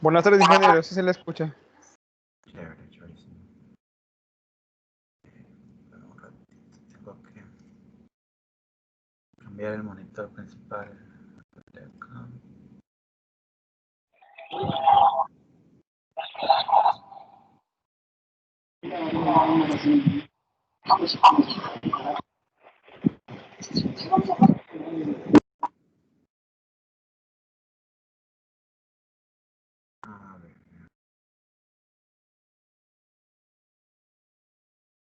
Buenas tardes, ingeniero, sí se le escucha. Chévere, chéverísimo. Un ratito, tengo que cambiar el monitor principal de acá. A ver.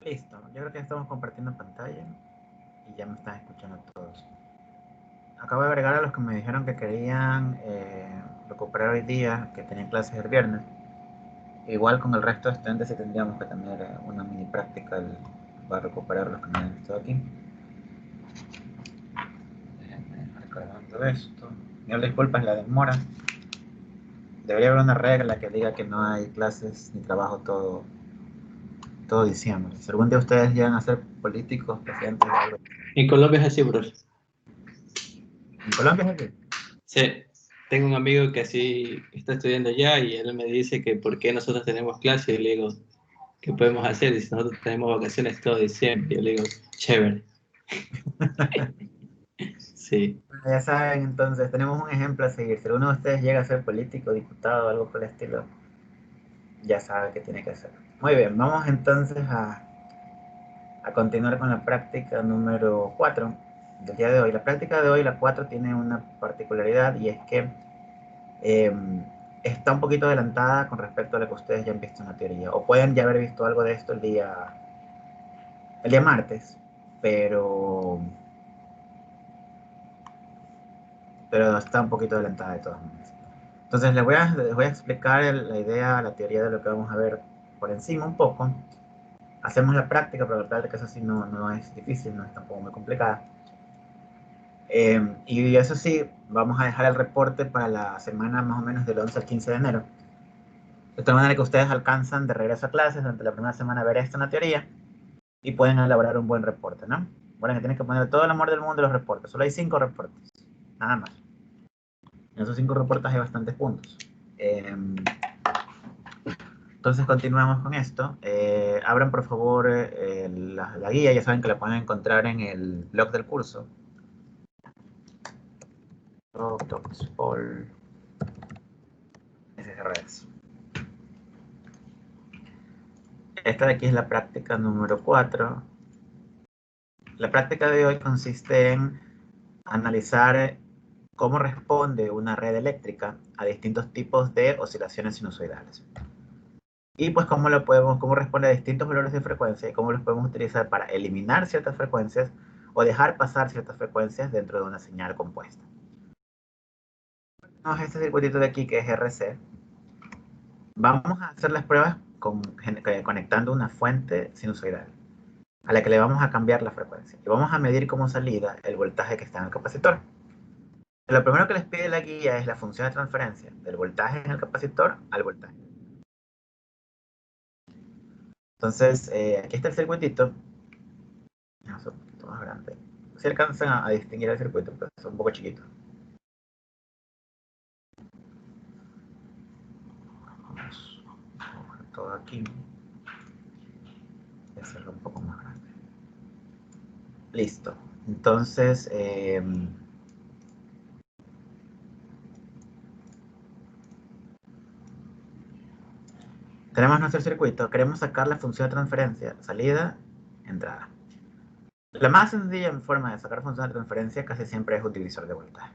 Listo, yo creo que estamos compartiendo pantalla y ya me están escuchando todos. Acabo de agregar a los que me dijeron que querían recuperar hoy día, que tenían clases el viernes. Igual con el resto de estudiantes sí tendríamos que tener una mini práctica para recuperar los que no han estado aquí. Déjenme recargando esto. Mil disculpas la demora. Debería haber una regla que diga que no hay clases ni trabajo todo diciembre. Si algún día ustedes llegan a ser políticos, presidentes de algo. En Colombia es así, bro. ¿En Colombia es así? Sí, tengo un amigo que así está estudiando allá y él me dice que por qué nosotros tenemos clase y yo le digo, ¿qué podemos hacer? Dice, nosotros tenemos vacaciones todo diciembre. Yo le digo, chévere. Sí. Bueno, ya saben, entonces tenemos un ejemplo a seguir. Si alguno de ustedes llega a ser político, diputado o algo por el estilo, ya sabe qué tiene que hacer. Muy bien, vamos entonces a continuar con la práctica número 4 del día de hoy. La práctica de hoy, la 4, tiene una particularidad y es que eh, está un poquito adelantada con respecto a lo que ustedes ya han visto en la teoría. O pueden ya haber visto algo de esto el día martes, pero está un poquito adelantada de todas maneras. Entonces les voy a explicar la idea, la teoría de lo que vamos a ver por encima un poco. Hacemos la práctica, pero la práctica eso sí no es difícil, no es tampoco muy complicada. Y eso sí, vamos a dejar el reporte para la semana más o menos del 11 al 15 de enero. De tal manera que ustedes alcanzan de regreso a clases durante la primera semana a ver esto en la teoría y pueden elaborar un buen reporte, ¿no? Bueno, que tienen que poner todo el amor del mundo en los reportes. Solo hay 5 reportes, nada más. En esos 5 reportes hay bastantes puntos. Entonces continuamos con esto. Abran por favor la guía, ya saben que la pueden encontrar en el blog del curso. SRS. Esta de aquí es la práctica número 4. La práctica de hoy consiste en analizar cómo responde una red eléctrica a distintos tipos de oscilaciones sinusoidales. Y pues cómo responde a distintos valores de frecuencia y cómo los podemos utilizar para eliminar ciertas frecuencias o dejar pasar ciertas frecuencias dentro de una señal compuesta. Tenemos este circuitito de aquí que es RC. Vamos a hacer las pruebas conectando una fuente sinusoidal a la que le vamos a cambiar la frecuencia. Y vamos a medir como salida el voltaje que está en el capacitor. Lo primero que les pide la guía es la función de transferencia del voltaje en el capacitor al voltaje. Entonces, aquí está el circuitito. Es un poquito más grande. Si alcanzan a distinguir el circuito, pero es un poco chiquito. Vamos a coger todo aquí y hacerlo un poco más grande. Listo. Entonces, tenemos nuestro circuito. Queremos sacar la función de transferencia, salida, entrada. La más sencilla forma de sacar función de transferencia casi siempre es un divisor de voltaje.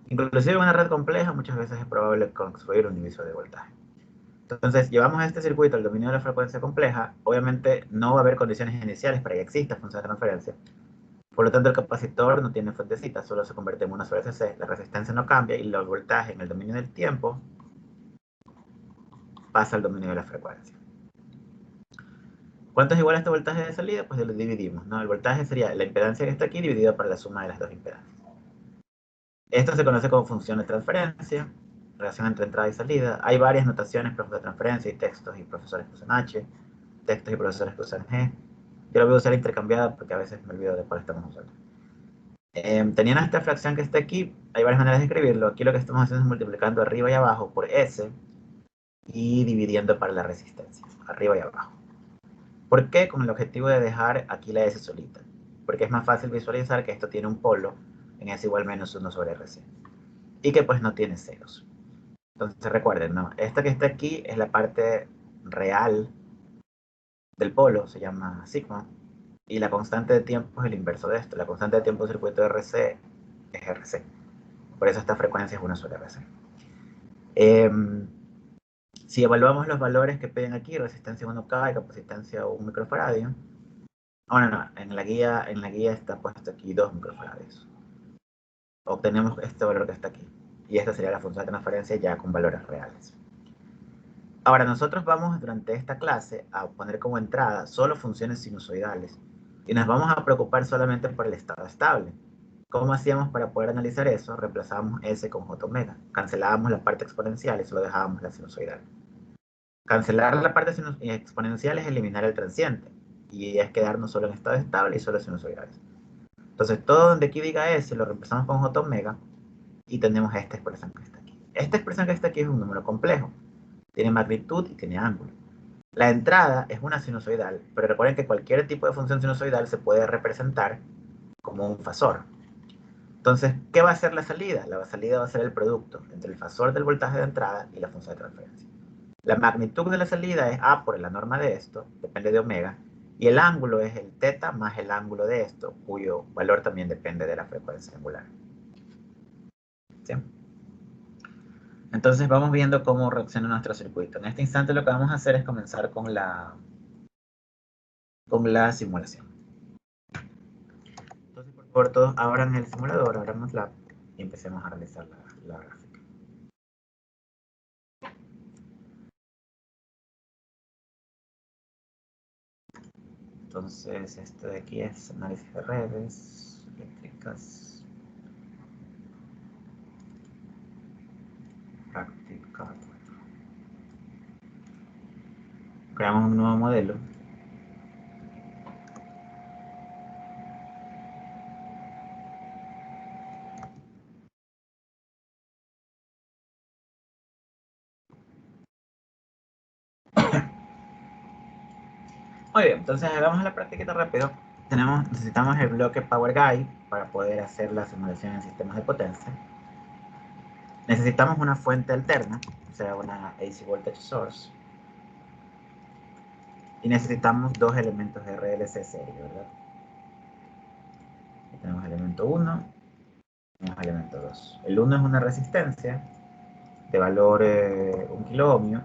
Inclusive en una red compleja muchas veces es probable construir un divisor de voltaje. Entonces, llevamos este circuito al dominio de la frecuencia compleja. Obviamente no va a haber condiciones iniciales para que exista función de transferencia. Por lo tanto, el capacitor no tiene fuentecita, solo se convierte en una sola CC. La resistencia no cambia y el voltaje en el dominio del tiempo pasa al dominio de la frecuencia. ¿Cuánto es igual a este voltaje de salida? Pues lo dividimos, ¿no? El voltaje sería la impedancia que está aquí dividida por la suma de las dos impedancias. Esto se conoce como función de transferencia, relación entre entrada y salida. Hay varias notaciones, profesor de transferencia y textos y profesores que usan H, textos y profesores que usan G. Yo lo voy a usar intercambiada porque a veces me olvido de cuál estamos usando. Teniendo esta fracción que está aquí, hay varias maneras de escribirlo. Aquí lo que estamos haciendo es multiplicando arriba y abajo por S, y dividiendo para la resistencia, arriba y abajo. ¿Por qué? Con el objetivo de dejar aquí la S solita. Porque es más fácil visualizar que esto tiene un polo en S igual menos 1 sobre RC. Y que pues no tiene ceros. Entonces recuerden, ¿no? Esta que está aquí es la parte real del polo, se llama sigma. Y la constante de tiempo es el inverso de esto. La constante de tiempo del circuito de RC es RC. Por eso esta frecuencia es 1 sobre RC. Si evaluamos los valores que piden aquí, resistencia 1K y capacitancia 1 microfaradio. No, en la guía está puesto aquí 2 microfaradios. Obtenemos este valor que está aquí. Y esta sería la función de transferencia ya con valores reales. Ahora, nosotros vamos durante esta clase a poner como entrada solo funciones sinusoidales. Y nos vamos a preocupar solamente por el estado estable. ¿Cómo hacíamos para poder analizar eso? Reemplazábamos S con J omega. Cancelábamos la parte exponencial y solo dejábamos la sinusoidal. Cancelar la parte exponencial es eliminar el transiente. Y es quedarnos solo en estado estable y solo sinusoidales. Entonces, todo donde aquí diga S lo reemplazamos con J omega y tenemos esta expresión que está aquí. Esta expresión que está aquí es un número complejo. Tiene magnitud y tiene ángulo. La entrada es una sinusoidal, pero recuerden que cualquier tipo de función sinusoidal se puede representar como un fasor. Entonces, ¿qué va a ser la salida? La salida va a ser el producto entre el fasor del voltaje de entrada y la función de transferencia. La magnitud de la salida es A por la norma de esto, depende de omega, y el ángulo es el teta más el ángulo de esto, cuyo valor también depende de la frecuencia angular. ¿Sí? Entonces vamos viendo cómo reacciona nuestro circuito. En este instante lo que vamos a hacer es comenzar con la simulación. Entonces, por favor, todos abran el simulador, abran MATLAB y empecemos a realizar la gráfica. Entonces, esto de aquí es análisis de redes eléctricas. Práctica. Creamos un nuevo modelo. Muy bien, entonces hagamos la práctica rápido. Necesitamos el bloque Power Guide para poder hacer la simulación en sistemas de potencia. Necesitamos una fuente alterna, o sea, una AC Voltage Source. Y necesitamos dos elementos de RLC serie, ¿verdad? Aquí tenemos elemento 1, tenemos elemento 2. El 1 es una resistencia de valor 1 kilo ohmio.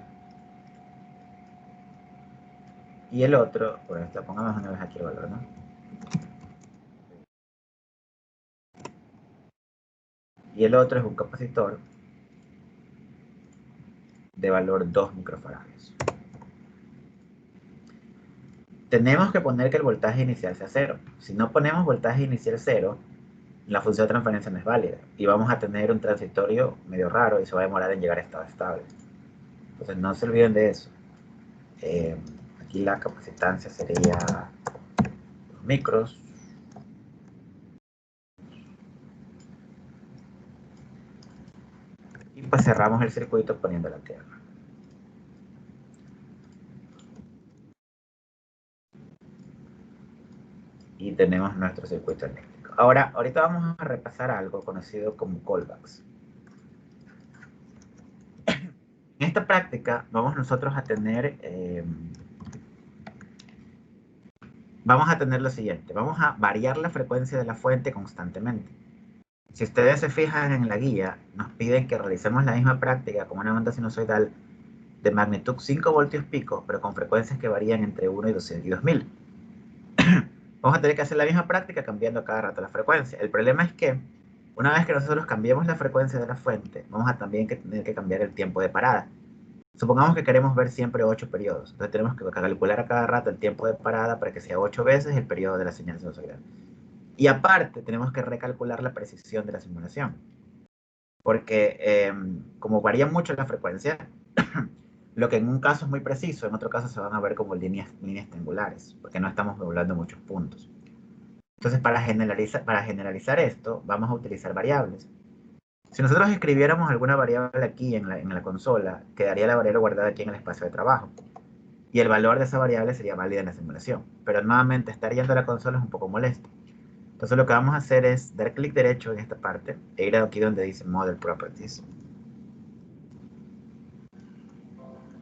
Y el otro, por esto pongamos una vez aquí el valor, ¿no? Y el otro es un capacitor de valor 2 microfaradios. Tenemos que poner que el voltaje inicial sea 0. Si no ponemos voltaje inicial 0, la función de transferencia no es válida. Y vamos a tener un transitorio medio raro y se va a demorar en llegar a estado estable. Entonces no se olviden de eso. Aquí la capacitancia sería 2 micros. Y pues cerramos el circuito poniendo la tierra. Y tenemos nuestro circuito eléctrico. Ahorita vamos a repasar algo conocido como callbacks. En esta práctica vamos nosotros a tener lo siguiente. Vamos a variar la frecuencia de la fuente constantemente. Si ustedes se fijan en la guía, nos piden que realicemos la misma práctica con una onda sinusoidal de magnitud 5 voltios pico, pero con frecuencias que varían entre 1 y 2000. Vamos a tener que hacer la misma práctica cambiando cada rato la frecuencia. El problema es que una vez que nosotros cambiemos la frecuencia de la fuente, vamos a también tener que cambiar el tiempo de parada. Supongamos que queremos ver siempre 8 periodos. Entonces tenemos que calcular a cada rato el tiempo de parada para que sea 8 veces el periodo de la señal sinusoidal. Y aparte tenemos que recalcular la precisión de la simulación. Porque como varía mucho la frecuencia, lo que en un caso es muy preciso, en otro caso se van a ver como líneas triangulares, porque no estamos doblando muchos puntos. Entonces para generalizar esto, vamos a utilizar variables. Si nosotros escribiéramos alguna variable aquí en la consola, quedaría la variable guardada aquí en el espacio de trabajo. Y el valor de esa variable sería válida en la simulación. Pero nuevamente, estar yendo a la consola es un poco molesto. Entonces lo que vamos a hacer es dar clic derecho en esta parte e ir aquí donde dice Model Properties.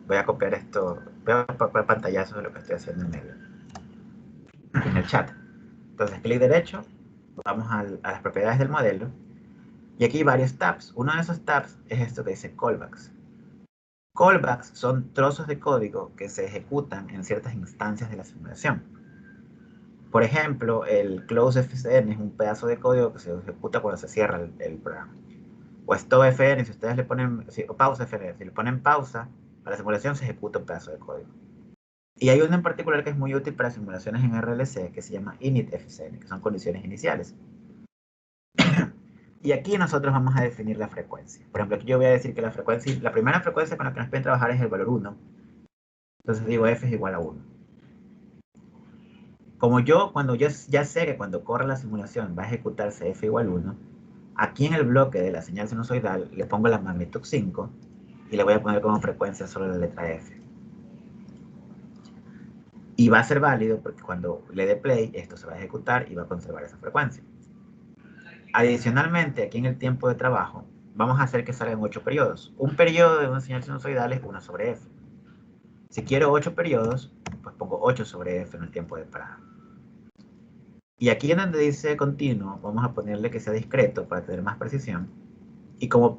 Voy a copiar esto, voy a poner pantallazos de lo que estoy haciendo en el chat. Entonces clic derecho, vamos a las propiedades del modelo y aquí hay varios tabs. Uno de esos tabs es esto que dice Callbacks. Callbacks son trozos de código que se ejecutan en ciertas instancias de la simulación. Por ejemplo, el close.fn es un pedazo de código que se ejecuta cuando se cierra el programa. O stop.fn, si ustedes le ponen, o pausa.fn, si le ponen pausa a la simulación, se ejecuta un pedazo de código. Y hay uno en particular que es muy útil para simulaciones en RLC, que se llama init.fcn, que son condiciones iniciales. Y aquí nosotros vamos a definir la frecuencia. Por ejemplo, aquí yo voy a decir que la frecuencia, la primera frecuencia con la que nos pueden trabajar es el valor 1. Entonces digo f es igual a 1. Como cuando yo ya sé que cuando corre la simulación va a ejecutarse f igual 1, aquí en el bloque de la señal sinusoidal le pongo la magnitud 5 y le voy a poner como frecuencia solo la letra f. Y va a ser válido porque cuando le dé play, esto se va a ejecutar y va a conservar esa frecuencia. Adicionalmente, aquí en el tiempo de trabajo, vamos a hacer que salgan 8 periodos. Un periodo de una señal sinusoidal es 1 sobre f. Si quiero 8 periodos, pues pongo 8 sobre f en el tiempo de parada. Y aquí en donde dice continuo, vamos a ponerle que sea discreto para tener más precisión. Y como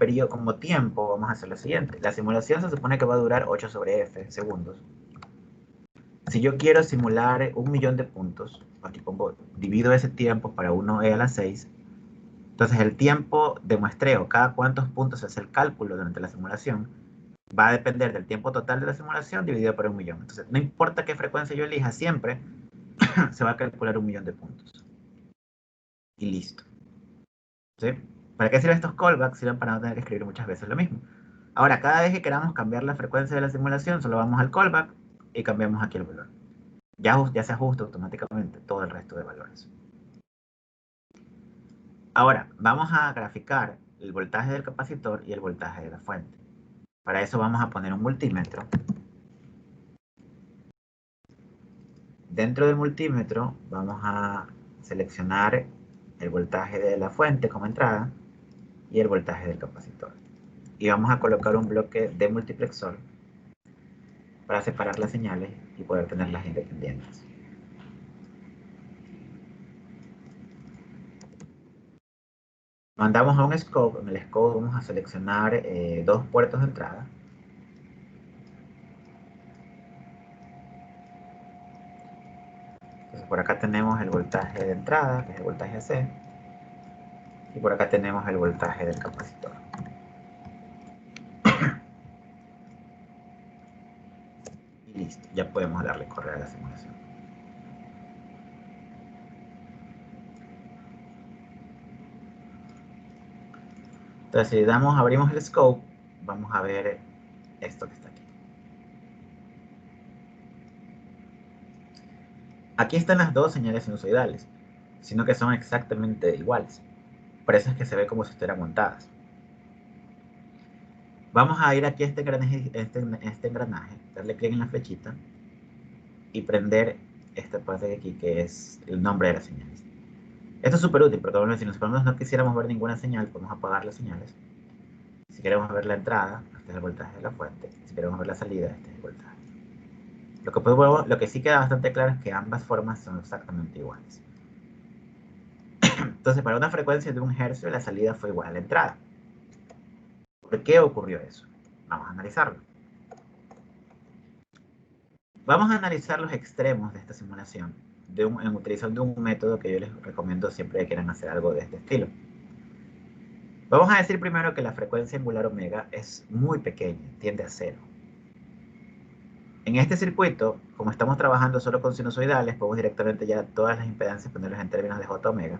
tiempo, vamos a hacer lo siguiente. La simulación se supone que va a durar 8 sobre f segundos. Si yo quiero simular 1.000.000 de puntos, aquí divido ese tiempo para 1e a la 6. Entonces el tiempo de muestreo, cada cuántos puntos se hace el cálculo durante la simulación, va a depender del tiempo total de la simulación dividido por 1.000.000. Entonces no importa qué frecuencia yo elija, siempre se va a calcular 1.000.000 de puntos. Y listo. ¿Sí? ¿Para qué sirven estos callbacks? Sirven para no tener que escribir muchas veces lo mismo. Ahora, cada vez que queramos cambiar la frecuencia de la simulación, solo vamos al callback y cambiamos aquí el valor. Ya se ajusta automáticamente todo el resto de valores. Ahora, vamos a graficar el voltaje del capacitor y el voltaje de la fuente. Para eso vamos a poner un multímetro. Dentro del multímetro vamos a seleccionar el voltaje de la fuente como entrada y el voltaje del capacitor. Y vamos a colocar un bloque de multiplexor para separar las señales y poder tenerlas independientes. Mandamos a un scope. En el scope vamos a seleccionar 2 puertos de entrada. Entonces por acá tenemos el voltaje de entrada, que es el voltaje C, y por acá tenemos el voltaje del capacitor. Y listo, ya podemos darle correr a la simulación. Entonces si abrimos el scope, vamos a ver esto que está aquí. Aquí están las dos señales sinusoidales, sino que son exactamente iguales. Por eso es que se ve como si estuvieran montadas. Vamos a ir aquí a este engranaje, darle clic en la flechita y prender esta parte de aquí que es el nombre de las señales. Esto es súper útil porque si nosotros no quisiéramos ver ninguna señal, podemos apagar las señales. Si queremos ver la entrada, este es el voltaje de la fuente. Si queremos ver la salida, este es el voltaje. Lo que sí queda bastante claro es que ambas formas son exactamente iguales. Entonces, para una frecuencia de 1 Hz, la salida fue igual a la entrada. ¿Por qué ocurrió eso? Vamos a analizarlo. Vamos a analizar los extremos de esta simulación utilizando un método que yo les recomiendo siempre que quieran hacer algo de este estilo. Vamos a decir primero que la frecuencia angular omega es muy pequeña, tiende a 0. En este circuito, como estamos trabajando solo con sinusoidales, podemos directamente ya todas las impedancias ponerlas en términos de J omega.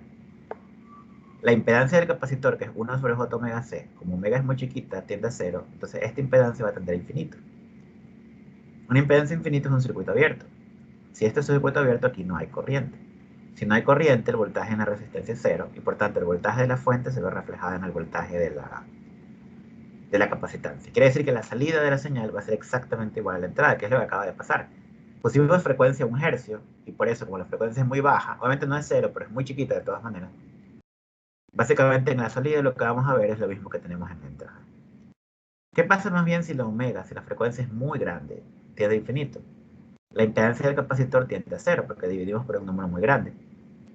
La impedancia del capacitor, que es 1 sobre J omega C, como omega es muy chiquita, tiende a 0, entonces esta impedancia va a tender a infinito. Una impedancia infinita es un circuito abierto. Si este es un circuito abierto, aquí no hay corriente. Si no hay corriente, el voltaje en la resistencia es cero, y por tanto el voltaje de la fuente se ve reflejado en el voltaje de la capacitancia. Quiere decir que la salida de la señal va a ser exactamente igual a la entrada, que es lo que acaba de pasar. Pusimos frecuencia a 1 hercio, y por eso, como la frecuencia es muy baja, obviamente no es cero, pero es muy chiquita de todas maneras, básicamente en la salida lo que vamos a ver es lo mismo que tenemos en la entrada. ¿Qué pasa más bien si la omega, si la frecuencia es muy grande, tiende a infinito? La impedancia del capacitor tiende a cero, porque dividimos por un número muy grande.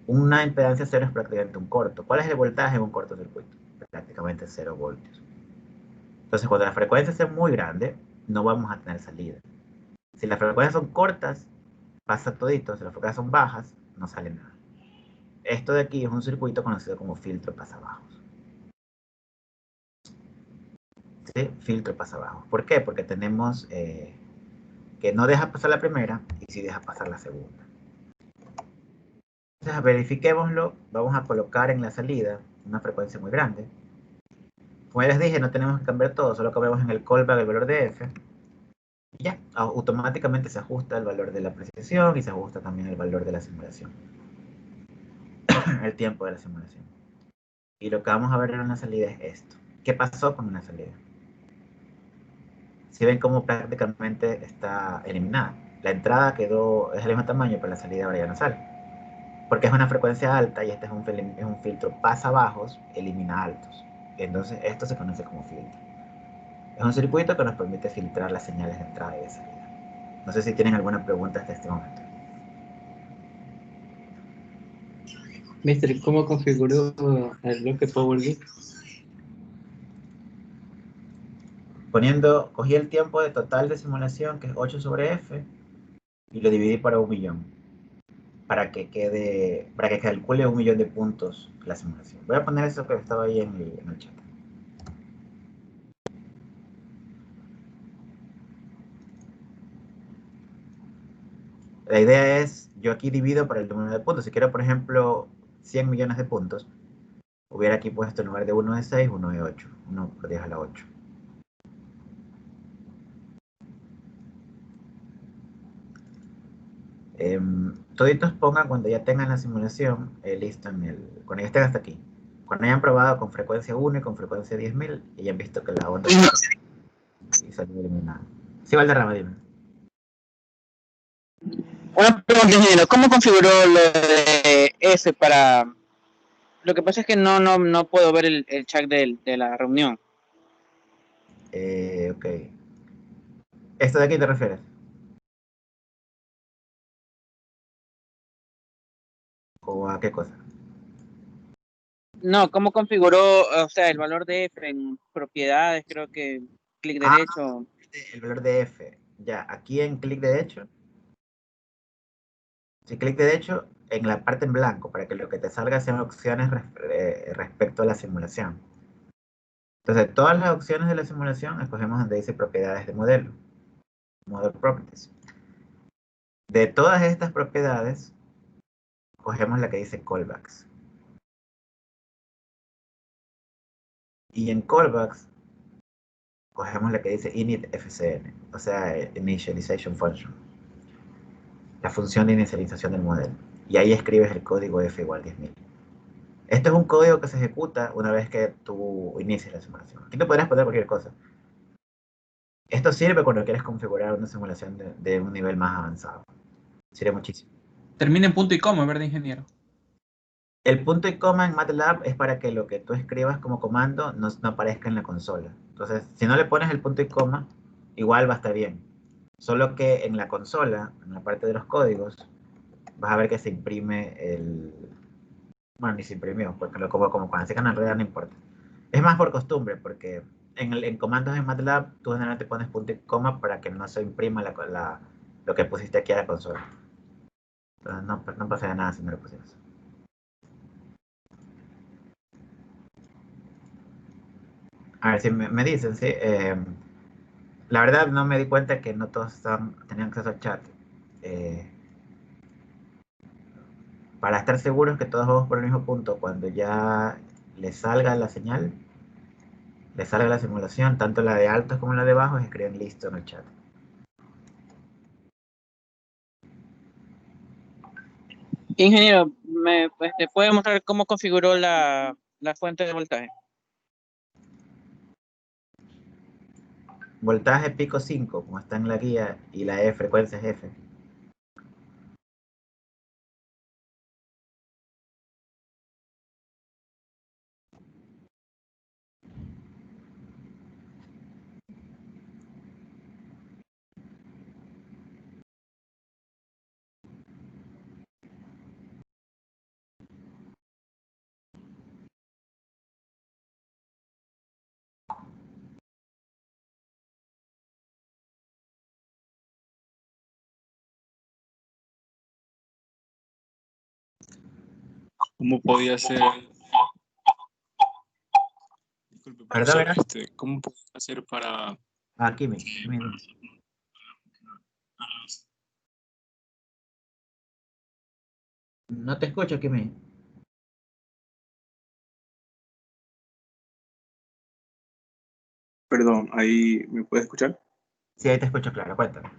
Una impedancia cero es prácticamente un corto. ¿Cuál es el voltaje en un cortocircuito? Prácticamente 0 voltios. Entonces, cuando la frecuencia es muy grande, no vamos a tener salida. Si las frecuencias son cortas, pasa todito. Si las frecuencias son bajas, no sale nada. Esto de aquí es un circuito conocido como filtro pasabajos. ¿Sí? Filtro pasabajos. ¿Por qué? Porque tenemos que no deja pasar la primera y sí deja pasar la segunda. Entonces, verifiquémoslo. Vamos a colocar en la salida una frecuencia muy grande. Como ya les dije, no tenemos que cambiar todo, solo cambiamos en el callback el valor de f. Y ya, automáticamente se ajusta el valor de la precisión y se ajusta también el valor de la simulación. El tiempo de la simulación. Y lo que vamos a ver en la salida es esto. ¿Qué pasó con una salida? Si ven cómo prácticamente está eliminada. La entrada quedó, es del mismo tamaño, pero la salida ahora ya no sale. Porque es una frecuencia alta y este es un filtro pasa bajos, elimina altos. Entonces esto se conoce como filtro. Es un circuito que nos permite filtrar las señales de entrada y de salida. No sé si tienen alguna pregunta hasta este momento. Mister, ¿cómo configuró el bloque PowerGrid? Cogí el tiempo de total de simulación, que es 8 sobre f, y lo dividí para 1.000.000, para que calcule 1.000.000 de puntos la simulación. Voy a poner eso que estaba ahí en el chat. La idea es, yo aquí divido para el número de puntos. Si quiero, por ejemplo, 100 millones de puntos, hubiera aquí puesto en lugar de 1 de 6, 1 de 8. 1 por 10 a la 8. Toditos pongan cuando ya tengan la simulación listo cuando ya estén hasta aquí. Cuando hayan probado con frecuencia 1 y con frecuencia 10.000 y hayan visto que la onda y salió eliminada. Sí, Valderrama, dime. Una pregunta, ingeniero, ¿cómo configuró lo de F para...? Lo que pasa es que no puedo ver el chat de la reunión. Ok. ¿Esto de aquí te refieres? ¿O a qué cosa? No, ¿cómo configuró, o sea, el valor de F en propiedades? Creo que clic derecho. El valor de F. Ya, aquí en clic derecho. Si clic derecho, en la parte en blanco, para que lo que te salga sean opciones respecto a la simulación. Entonces, todas las opciones de la simulación escogemos donde dice propiedades de modelo. Model properties. De todas estas propiedades, cogemos la que dice callbacks. Y en callbacks, cogemos la que dice init-fcn, o sea, initialization function. La función de inicialización del modelo. Y ahí escribes el código f igual 10.000. Esto es un código que se ejecuta una vez que tú inicies la simulación. Aquí te podrías poner cualquier cosa. Esto sirve cuando quieres configurar una simulación de un nivel más avanzado. Sirve muchísimo. Termina en punto y coma, ¿verdad, ingeniero? El punto y coma en MATLAB es para que lo que tú escribas como comando no aparezca en la consola. Entonces, si no le pones el punto y coma, igual va a estar bien. Solo que en la consola, en la parte de los códigos, vas a ver que se imprime el... Bueno, ni se imprimió, porque como cuando se en realidad no importa. Es más por costumbre, porque en comandos en MATLAB tú generalmente pones punto y coma para que no se imprima lo que pusiste aquí a la consola. Entonces no pasaría nada si no lo pusieras. A ver si me dicen, sí. La verdad no me di cuenta que no todos tenían acceso al chat. Para estar seguros que todos vamos por el mismo punto, cuando ya le salga la señal, le salga la simulación, tanto la de altos como la de bajos, escriben listo en el chat. Ingeniero, ¿me puede mostrar cómo configuró la fuente de voltaje? Voltaje pico 5, como está en la guía, y la frecuencia es F. ¿Cómo podía ser? Disculpe, ¿Verdad, profesor, verdad? ¿cómo podía hacer para... Kimi. No te escucho, Kimi. Perdón, ahí me puede escuchar? Sí, ahí te escucho claro, cuéntame.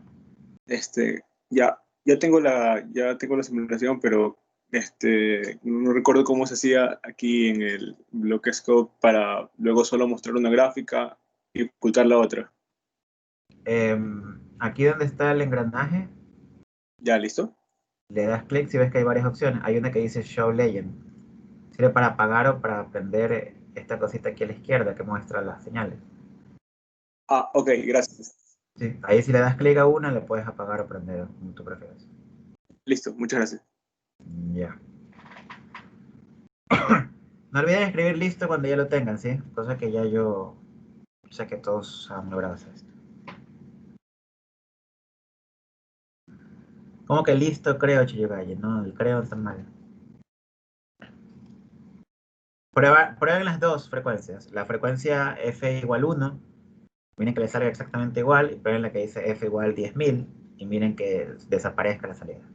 Ya tengo la simulación, pero no recuerdo cómo se hacía aquí en el bloque scope para luego solo mostrar una gráfica y ocultar la otra. Aquí donde está el engranaje, ¿Ya listo? le das clic si ves que hay varias opciones. Hay una que dice Show Legend. Sirve para apagar o para prender esta cosita aquí a la izquierda que muestra las señales. Ah, ok, gracias. Sí, ahí si le das clic a una, le puedes apagar o prender como tú prefieras. Listo, muchas gracias. Ya. No olviden escribir listo cuando ya lo tengan, ¿sí? Cosa que ya yo sé que todos han logrado hacer esto. ¿Cómo que listo creo, Chiyugaye? No, el creo está mal. Prueben las dos frecuencias. La frecuencia F igual 1, miren que le salga exactamente igual, y prueben la que dice F igual 10.000, y miren que desaparezca la salida.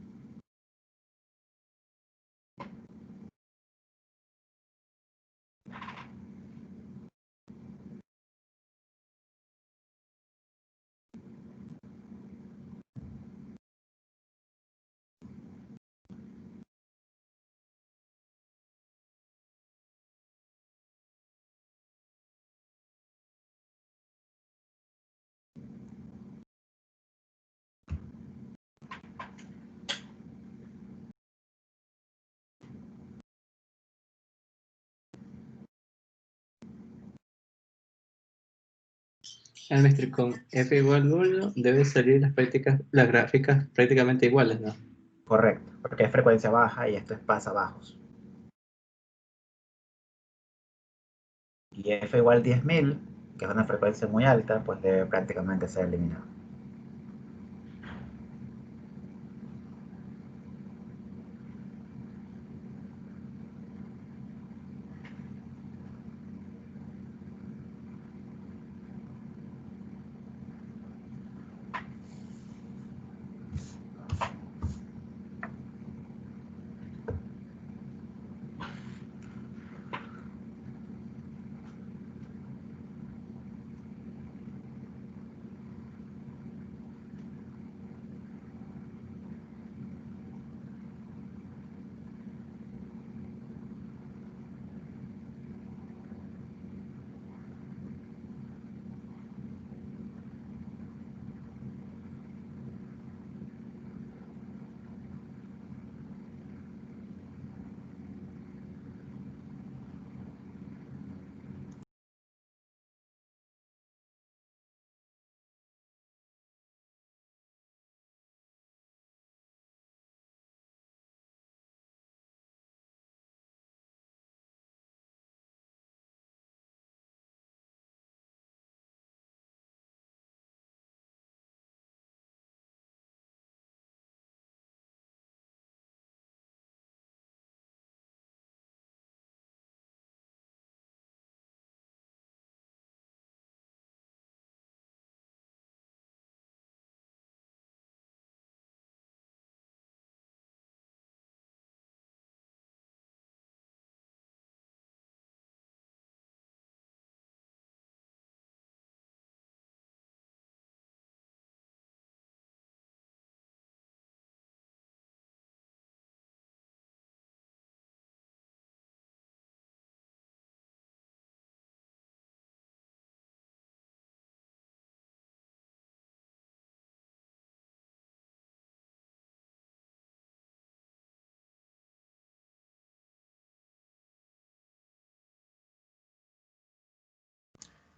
El maestro con F igual 1 deben salir las gráficas prácticamente iguales, ¿no? Correcto, porque es frecuencia baja y esto es pasa bajos. Y F igual 10.000, que es una frecuencia muy alta, pues debe prácticamente ser eliminado.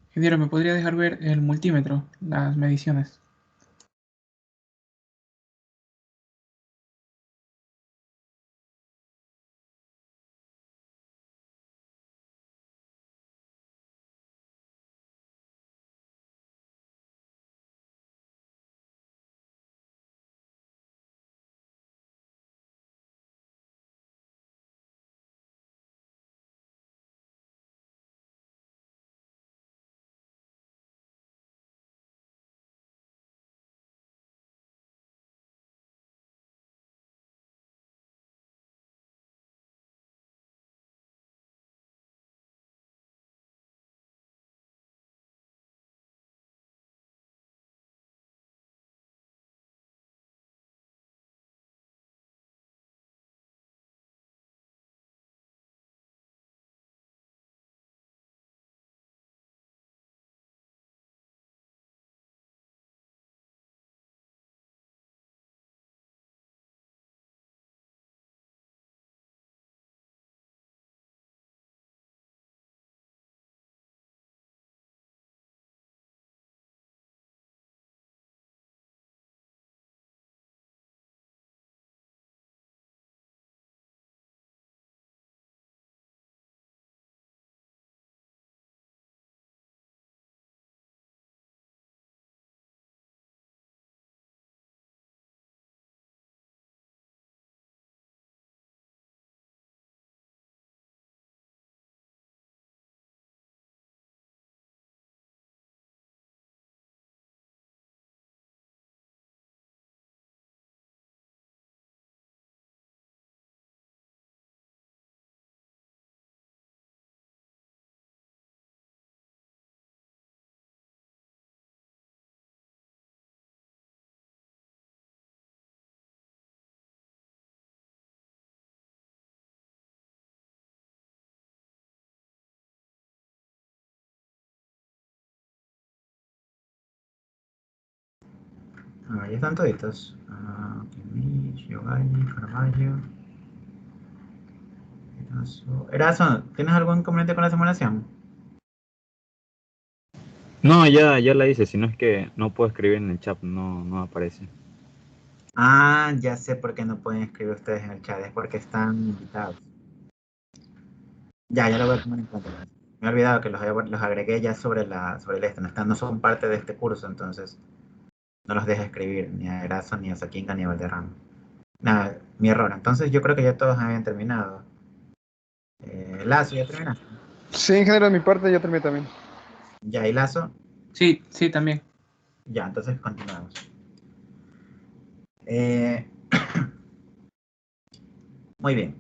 Ingeniero, ¿me podría dejar ver el multímetro, las mediciones? Ya están toditos. Kimmich, Yogai, Carvalho. Eraso, ¿tienes algún inconveniente con la simulación? No, ya la hice, sino es que no puedo escribir en el chat, no aparece. Ya sé por qué no pueden escribir ustedes en el chat, es porque están invitados. Ya lo voy a tomar en cuenta. Me he olvidado que los agregué ya sobre el este, no son parte de este curso, entonces no los deja escribir ni a Eraso, ni a Sakinga, ni a Valderrama. Nada, mi error. Entonces yo creo que ya todos habían terminado. Lazo, ¿ya terminaste? Sí, ingeniero, de mi parte yo terminé también. Ya, y Lazo, Sí, sí, también. ya, entonces continuamos. Eh, Muy bien.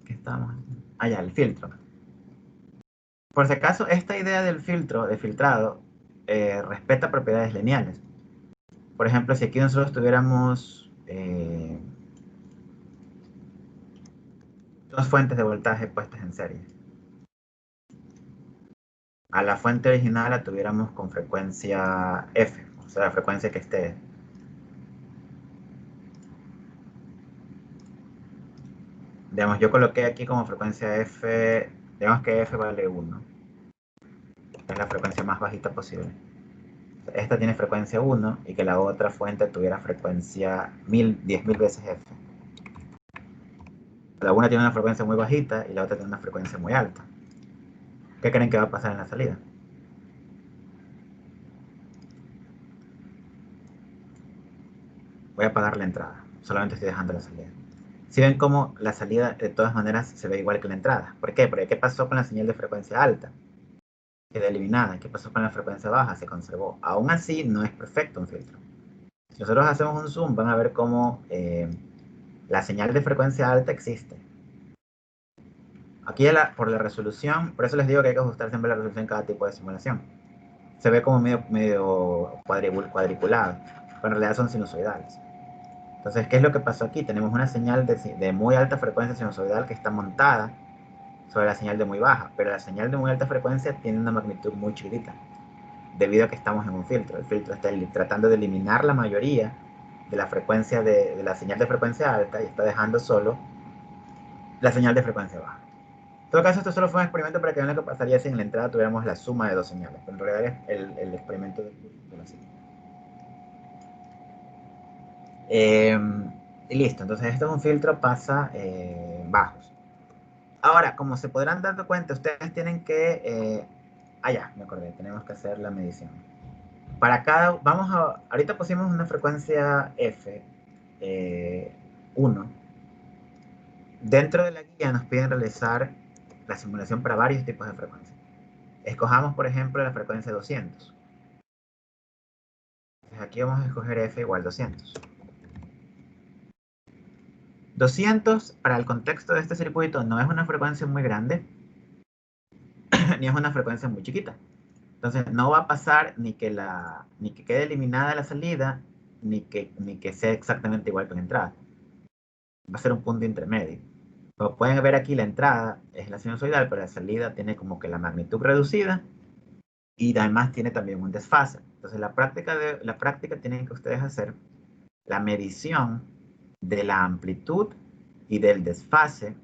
¿Qué estamos haciendo? Ya, el filtro. Por si acaso, esta idea del filtro, de filtrado, respeta propiedades lineales. Por ejemplo, si aquí nosotros tuviéramos dos fuentes de voltaje puestas en serie. A la fuente original la tuviéramos con frecuencia F, o sea, la frecuencia que esté. Digamos, yo coloqué aquí como frecuencia F, digamos que F vale 1. Es la frecuencia más bajita posible. Esta tiene frecuencia 1 y que la otra fuente tuviera frecuencia 10.000 veces F. La una tiene una frecuencia muy bajita y la otra tiene una frecuencia muy alta. ¿Qué creen que va a pasar en la salida? Voy a apagar la entrada, solamente estoy dejando la salida. Si ven cómo la salida de todas maneras se ve igual que la entrada. ¿Por qué? Porque ¿qué pasó con la señal de frecuencia alta? Quedó eliminada. ¿Qué pasó con la frecuencia baja? Se conservó. Aún así, no es perfecto un filtro. Si nosotros hacemos un zoom, van a ver cómo la señal de frecuencia alta existe. Aquí por la resolución, por eso les digo que hay que ajustar siempre la resolución en cada tipo de simulación. Se ve como medio cuadriculado, pero en realidad son sinusoidales. Entonces, ¿qué es lo que pasó aquí? Tenemos una señal de muy alta frecuencia sinusoidal que está montada sobre la señal de muy baja, pero la señal de muy alta frecuencia tiene una magnitud muy chiquitita, debido a que estamos en un filtro. El filtro está tratando de eliminar la mayoría de la frecuencia de la señal de frecuencia alta y está dejando solo la señal de frecuencia baja. todo caso, esto solo fue un experimento para que vean lo que pasaría si en la entrada tuviéramos la suma de dos señales. Pero en realidad es el experimento del curso. Y listo, entonces esto es un filtro pasa bajos. Ahora, como se podrán dar cuenta, ustedes tienen que... ya, me acordé, tenemos que hacer la medición. Para cada... ahorita pusimos una frecuencia F, 1. Dentro de la guía nos piden realizar la simulación para varios tipos de frecuencias. Escojamos, por ejemplo, la frecuencia 200. Entonces aquí vamos a escoger F igual 200. 200, para el contexto de este circuito, no es una frecuencia muy grande, ni es una frecuencia muy chiquita. Entonces no va a pasar ni que quede eliminada la salida, ni que sea exactamente igual que la entrada. Va a ser un punto intermedio. Como pueden ver aquí, la entrada es la sinusoidal, pero la salida tiene como que la magnitud reducida y además tiene también un desfase. Entonces la práctica tienen que ustedes hacer la medición de la amplitud y del desfase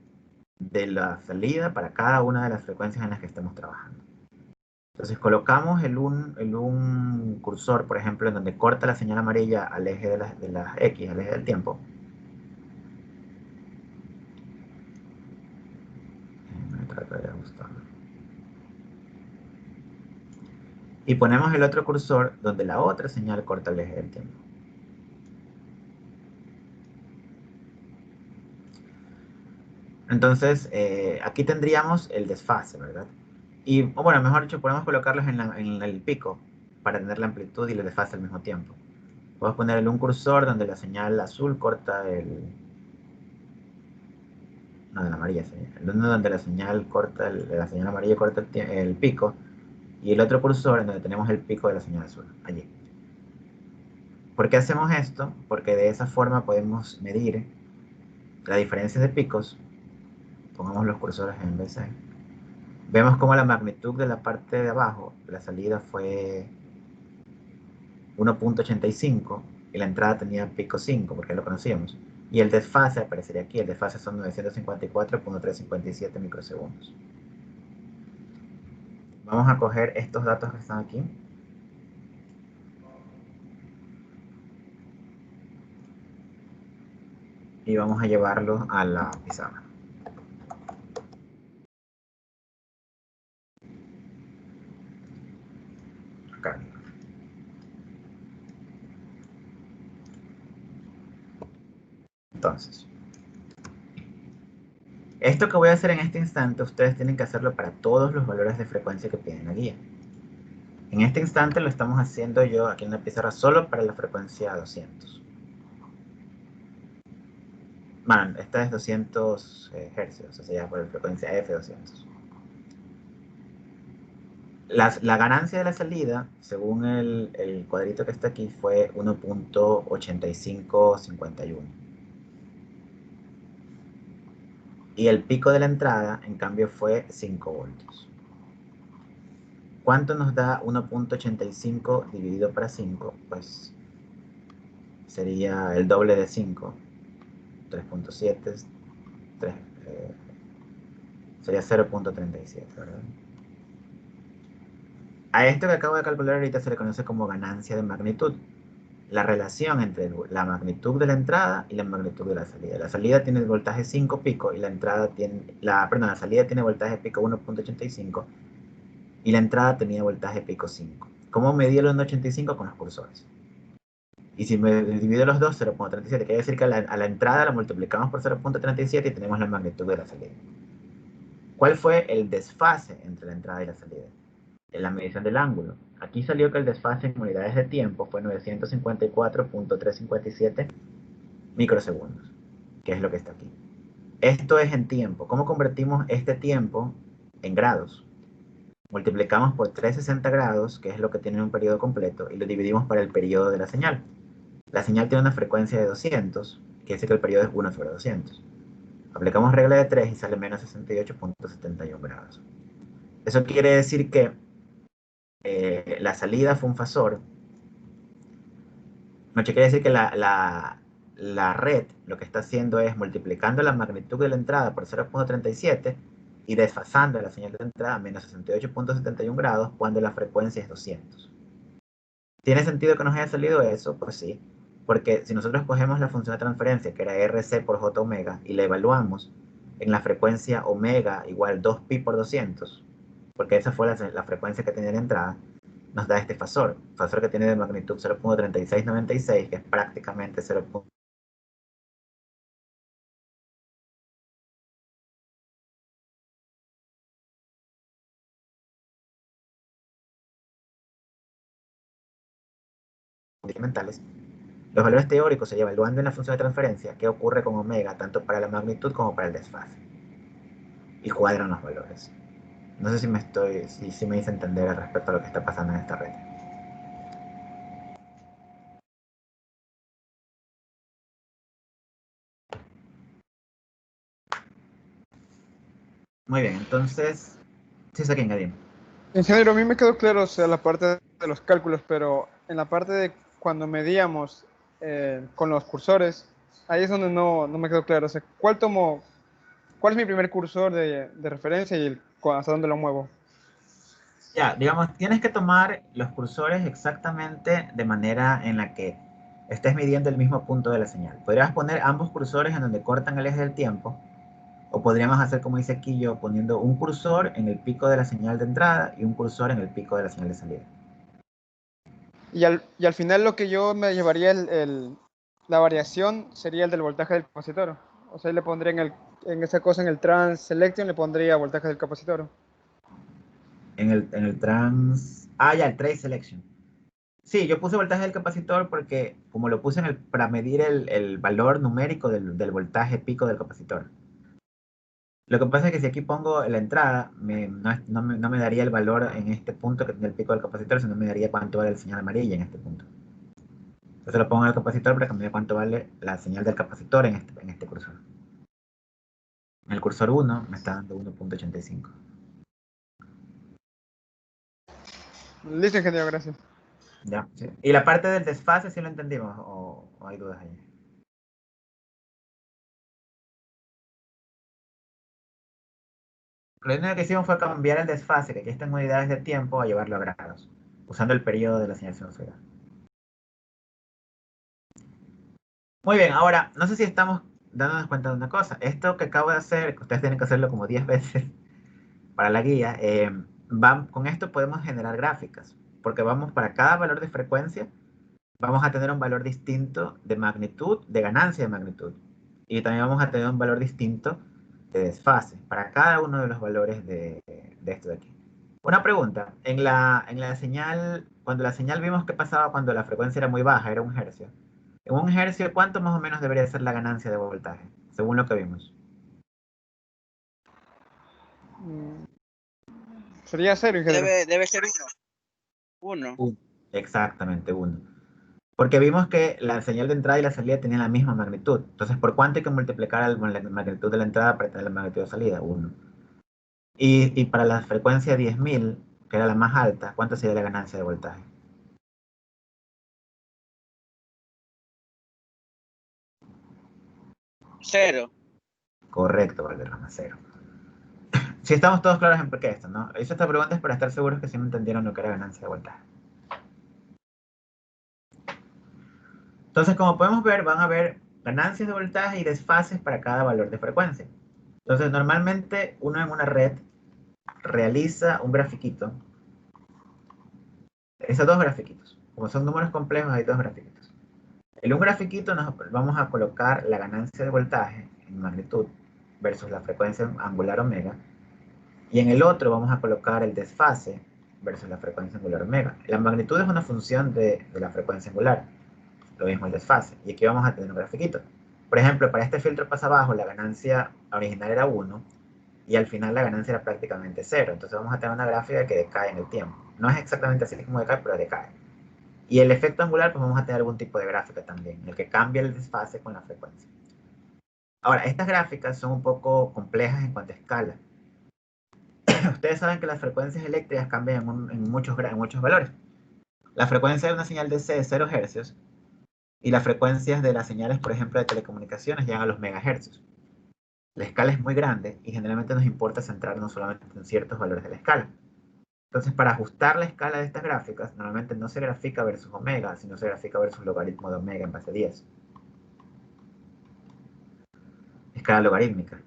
de la salida para cada una de las frecuencias en las que estemos trabajando. Entonces colocamos un cursor, por ejemplo, en donde corta la señal amarilla al eje de las X, al eje del tiempo. Me trata de ajustarlo. Y ponemos el otro cursor donde la otra señal corta el eje del tiempo. Entonces, aquí tendríamos el desfase, ¿verdad? Y, bueno, mejor dicho, podemos colocarlos en el pico para tener la amplitud y el desfase al mismo tiempo. Podemos ponerle un cursor donde la señal azul corta no, de la amarilla sería. El uno donde la señal amarilla corta el pico, y el otro cursor en donde tenemos el pico de la señal azul, allí. ¿Por qué hacemos esto? Porque de esa forma podemos medir la diferencia de picos. Pongamos los cursores en vez de... Vemos como la magnitud de la parte de abajo, la salida fue 1.85 y la entrada tenía pico 5, porque lo conocíamos. Y el desfase aparecería aquí, el desfase son 954.357 microsegundos. Vamos a coger estos datos que están aquí. Y vamos a llevarlos a la pizarra. Acá. Entonces, esto que voy a hacer en este instante, ustedes tienen que hacerlo para todos los valores de frecuencia que piden en la guía. En este instante lo estamos haciendo yo aquí en la pizarra solo para la frecuencia 200. Bueno, esta es 200 Hz, o sea, por la frecuencia F200. La ganancia de la salida, según el cuadrito que está aquí, fue 1.8551. Y el pico de la entrada, en cambio, fue 5 voltios. ¿Cuánto nos da 1.85 dividido para 5? Pues sería el doble de 5. 3.7. Sería 0.37, ¿verdad? A esto que acabo de calcular ahorita se le conoce como ganancia de magnitud. La relación entre la magnitud de la entrada y la magnitud de la salida. La salida tiene el voltaje 5 pico y la salida tiene voltaje pico 1.85 y la entrada tenía voltaje pico 5. ¿Cómo medí el 1.85? Con los cursores. Y si me divido los dos, 0.37, quiere decir que a la entrada la multiplicamos por 0.37 y tenemos la magnitud de la salida. ¿Cuál fue el desfase entre la entrada y la salida? En la medición del ángulo. Aquí salió que el desfase en unidades de tiempo fue 954.357 microsegundos, que es lo que está aquí. Esto es en tiempo. ¿Cómo convertimos este tiempo en grados? Multiplicamos por 360 grados, que es lo que tiene un periodo completo, y lo dividimos para el periodo de la señal. La señal tiene una frecuencia de 200, que dice que el periodo es 1 sobre 200. Aplicamos regla de 3 y sale menos 68.71 grados. Eso quiere decir que la salida fue un fasor. No quiere decir que la red lo que está haciendo es multiplicando la magnitud de la entrada por 0.37 y desfasando la señal de entrada a menos 68.71 grados cuando la frecuencia es 200. ¿Tiene sentido que nos haya salido eso? Pues sí, porque si nosotros cogemos la función de transferencia, que era RC por J omega, y la evaluamos en la frecuencia omega igual 2pi por 200, porque esa fue la frecuencia que tenía la entrada, nos da este fasor que tiene de magnitud 0.3696, que es prácticamente 0. Fundamentales. Los valores teóricos se evaluando en la función de transferencia qué ocurre con omega, tanto para la magnitud como para el desfase. Y cuadran los valores. No sé si me hice entender al respecto a lo que está pasando en esta red. Muy bien, entonces, sí sé quién Gadim. Ingeniero, a mí me quedó claro, o sea, la parte de los cálculos, pero en la parte de cuando medíamos con los cursores, ahí es donde no me quedó claro. O sea, ¿cuál es mi primer cursor de referencia y hasta dónde lo muevo? Ya, digamos, tienes que tomar los cursores exactamente de manera en la que estés midiendo el mismo punto de la señal. Podrías poner ambos cursores en donde cortan el eje del tiempo, o podríamos hacer como dice aquí yo, poniendo un cursor en el pico de la señal de entrada y un cursor en el pico de la señal de salida. Y al final lo que yo me llevaría la variación sería el del voltaje del capacitor. O sea, le pondría en esa cosa, en el trans selection, le pondría voltaje del capacitor. En el trans... Ah, ya, el trace selection. Sí, yo puse voltaje del capacitor porque como lo puse para medir el valor numérico del voltaje pico del capacitor. Lo que pasa es que si aquí pongo la entrada, no me daría el valor en este punto que tiene el pico del capacitor, sino me daría cuánto vale la señal amarilla en este punto. Entonces lo pongo en el capacitor para que me dé cuánto vale la señal del capacitor en este cursor. En el cursor 1 me está dando 1.85. Listo, ingeniero, gracias. ¿Ya? Sí. ¿Y la parte del desfase sí lo entendimos o hay dudas ahí? Lo único que hicimos fue cambiar el desfase, que aquí está en unidades de tiempo, a llevarlo a grados, usando el periodo de la señal sinusoidal. Muy bien, ahora, no sé si estamos dándonos cuenta de una cosa. Esto que acabo de hacer, que ustedes tienen que hacerlo como 10 veces para la guía, con esto podemos generar gráficas, porque vamos para cada valor de frecuencia, vamos a tener un valor distinto de magnitud, de ganancia de magnitud. Y también vamos a tener un valor distinto de desfase para cada uno de los valores de esto de aquí. Una pregunta, en la señal, cuando la señal vimos que pasaba cuando la frecuencia era muy baja, era 1 hercio. En 1 hercio, ¿cuánto más o menos debería ser la ganancia de voltaje? Según lo que vimos. Sería 0, ingeniero. Debe ser uno. Exactamente, 1. Porque vimos que la señal de entrada y la salida tenían la misma magnitud. Entonces, ¿por cuánto hay que multiplicar la magnitud de la entrada para tener la magnitud de salida? 1. Y para la frecuencia 10.000, que era la más alta, ¿cuánto sería la ganancia de voltaje? 0. Correcto, Valderrama, 0. Si estamos todos claros en por qué esto, ¿no? Hice esta pregunta es para estar seguros que sí me entendieron lo que era ganancia de voltaje. Entonces, como podemos ver, van a haber ganancias de voltaje y desfases para cada valor de frecuencia. Entonces, normalmente uno en una red realiza un grafiquito. Esos 2 grafiquitos. Como son números complejos, hay 2 grafiquitos. En un grafiquito nos vamos a colocar la ganancia de voltaje en magnitud versus la frecuencia angular omega. Y en el otro vamos a colocar el desfase versus la frecuencia angular omega. La magnitud es una función de la frecuencia angular. Lo mismo el desfase. Y aquí vamos a tener un grafiquito. Por ejemplo, para este filtro pasa abajo, la ganancia original era 1 y al final la ganancia era prácticamente 0. Entonces vamos a tener una gráfica que decae en el tiempo. No es exactamente así como decae, pero decae. Y el efecto angular, pues vamos a tener algún tipo de gráfica también, en el que cambia el desfase con la frecuencia. Ahora, estas gráficas son un poco complejas en cuanto a escala. Ustedes saben que las frecuencias eléctricas cambian en muchos valores. La frecuencia de una señal DC es 0 hercios y las frecuencias de las señales, por ejemplo, de telecomunicaciones llegan a los megahercios. La escala es muy grande y generalmente nos importa centrarnos solamente en ciertos valores de la escala. Entonces, para ajustar la escala de estas gráficas, normalmente no se grafica versus omega, sino se grafica versus logaritmo de omega en base 10. Escala logarítmica.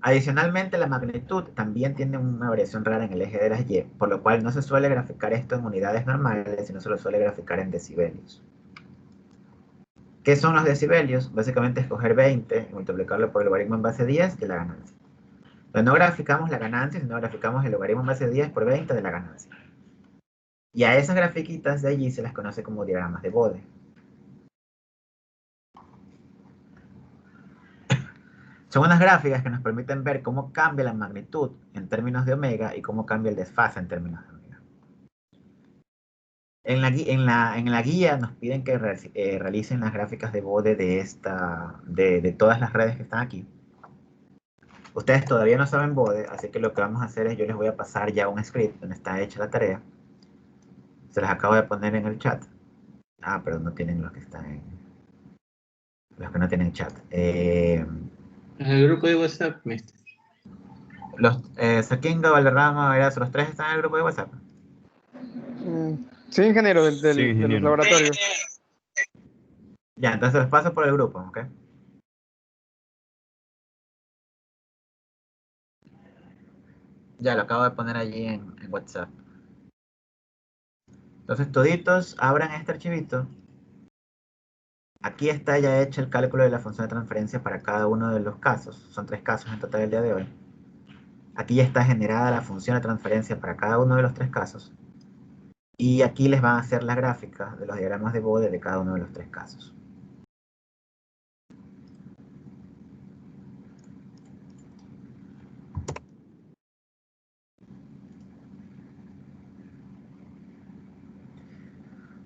Adicionalmente, la magnitud también tiene una variación rara en el eje de las y, por lo cual no se suele graficar esto en unidades normales, sino se lo suele graficar en decibelios. ¿Qué son los decibelios? Básicamente escoger 20 y multiplicarlo por el logaritmo en base 10 de la ganancia. Entonces no graficamos la ganancia, sino graficamos el logaritmo en base 10 por 20 de la ganancia. Y a esas grafiquitas de allí se las conoce como diagramas de Bode. Son unas gráficas que nos permiten ver cómo cambia la magnitud en términos de omega y cómo cambia el desfase en términos de omega. En la guía nos piden que realicen las gráficas de Bode de todas las redes que están aquí. Ustedes todavía no saben Bode, así que lo que vamos a hacer es yo les voy a pasar ya un script donde está hecha la tarea. Se las acabo de poner en el chat. Ah, pero no tienen los que están en... Los que no tienen chat. En el grupo de WhatsApp, mister. Saquinga, Valderrama, Erazo, los tres están en el grupo de WhatsApp. Sí, ingeniero, Sí, de los ingeniero. laboratorios. Ya, entonces los paso por el grupo, ¿ok? Ya, lo acabo de poner allí en WhatsApp. Entonces, toditos abran este archivito. Aquí está ya hecho el cálculo de la función de transferencia para cada uno de los casos. Son 3 casos en total el día de hoy. Aquí ya está generada la función de transferencia para cada uno de los 3 casos. Y aquí les van a hacer las gráficas de los diagramas de Bode de cada uno de los 3 casos.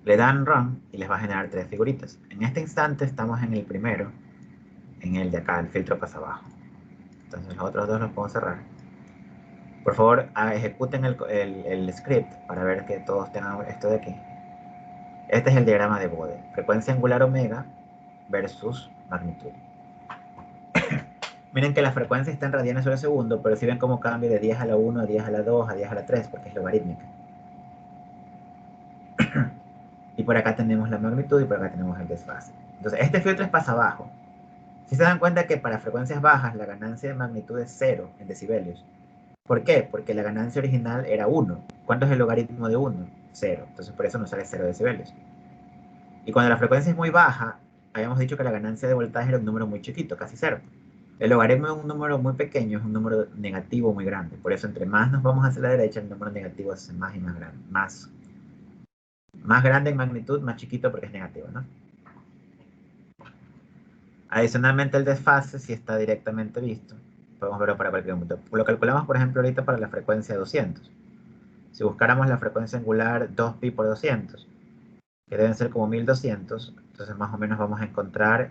Le dan Run y les va a generar 3 figuritas. En este instante estamos en el primero, en el de acá, el filtro pasa abajo. Entonces los otros dos los puedo cerrar. Por favor, ejecuten el script para ver que todos tengan esto de aquí. Este es el diagrama de Bode. Frecuencia angular omega versus magnitud. Miren que la frecuencia está en radianes sobre segundo, pero si ven cómo cambia de 10 a la 1, a 10 a la 2, a 10 a la 3, porque es logarítmica. Y por acá tenemos la magnitud y por acá tenemos el desfase. Entonces, este filtro es pasa abajo. Si se dan cuenta que para frecuencias bajas la ganancia de magnitud es 0 en decibelios. ¿Por qué? Porque la ganancia original era 1. ¿Cuánto es el logaritmo de 1? 0. Entonces por eso nos sale 0 decibelios. Y cuando la frecuencia es muy baja, habíamos dicho que la ganancia de voltaje era un número muy chiquito, casi 0. El logaritmo de un número muy pequeño es un número negativo muy grande. Por eso entre más nos vamos hacia la derecha, el número negativo es más y más grande. Más grande en magnitud, más chiquito porque es negativo, ¿no? Adicionalmente el desfase, si está directamente visto, podemos verlo para cualquier momento. Lo calculamos, por ejemplo, ahorita para la frecuencia 200. Si buscáramos la frecuencia angular 2pi por 200, que deben ser como 1200, entonces más o menos vamos a encontrar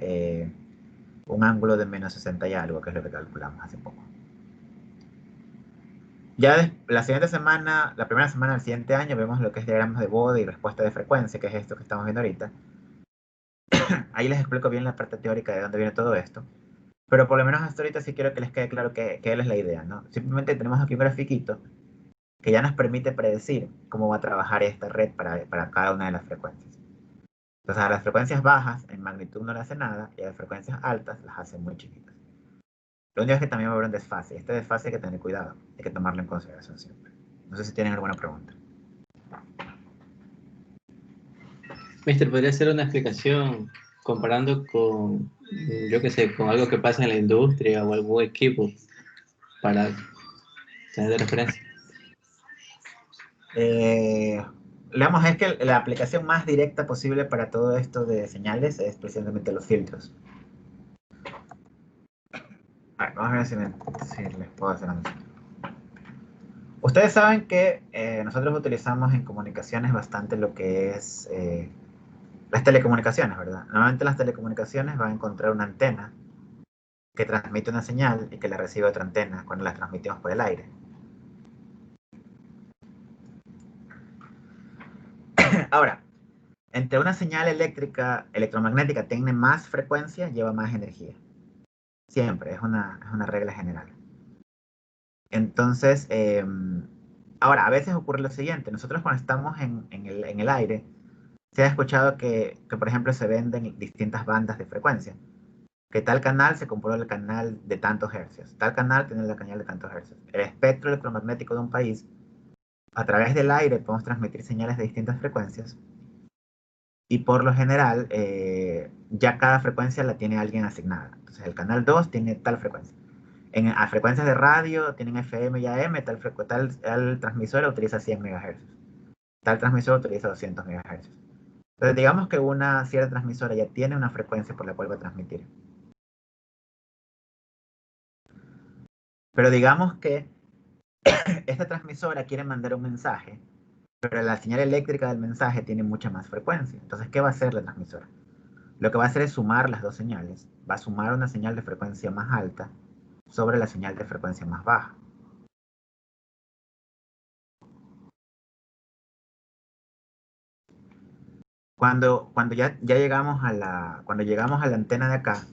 un ángulo de menos 60 y algo, que es lo que calculamos hace poco. Ya la siguiente semana, la primera semana del siguiente año, vemos lo que es diagramas de Bode y respuesta de frecuencia, que es esto que estamos viendo ahorita. Ahí les explico bien la parte teórica de dónde viene todo esto. Pero por lo menos hasta ahorita sí quiero que les quede claro que es la idea, ¿no? Simplemente tenemos aquí un grafiquito que ya nos permite predecir cómo va a trabajar esta red para cada una de las frecuencias. Entonces a las frecuencias bajas en magnitud no le hace nada y a las frecuencias altas las hace muy chiquitas. Lo único es que también va a haber un desfase. Este desfase hay que tener cuidado, hay que tomarlo en consideración siempre. No sé si tienen alguna pregunta. Mister, ¿podría hacer una explicación comparando con, yo qué sé, con algo que pasa en la industria o algún equipo para tener de referencia? Veamos, es que la aplicación más directa posible para todo esto de señales es precisamente los filtros. A ver, vamos a ver si les puedo hacer una. Ustedes saben que nosotros utilizamos en comunicaciones bastante lo que es las telecomunicaciones, ¿verdad? Normalmente las telecomunicaciones van a encontrar una antena que transmite una señal y que la recibe otra antena cuando la transmitimos por el aire. Ahora, entre una señal eléctrica, electromagnética, tiene más frecuencia, lleva más energía. Siempre, es una regla general. Entonces, ahora, a veces ocurre lo siguiente. Nosotros cuando estamos en el aire, se ha escuchado que, por ejemplo, se venden distintas bandas de frecuencia. Que tal canal se compró el canal de tantos hercios. Tal canal tiene la canal de tantos hercios. El espectro electromagnético de un país, a través del aire podemos transmitir señales de distintas frecuencias. Y por lo general, ya cada frecuencia la tiene alguien asignada. Entonces, el canal 2 tiene tal frecuencia. A frecuencias de radio tienen FM y AM, tal transmisora utiliza 100 MHz. Tal transmisor utiliza 200 MHz. Entonces, digamos que una cierta transmisora ya tiene una frecuencia por la cual va a transmitir. Pero digamos que esta transmisora quiere mandar un mensaje, pero la señal eléctrica del mensaje tiene mucha más frecuencia. Entonces, ¿qué va a hacer la transmisora? Lo que va a hacer es sumar las dos señales. Va a sumar una señal de frecuencia más alta sobre la señal de frecuencia más baja. Cuando ya llegamos cuando llegamos a la antena de acá,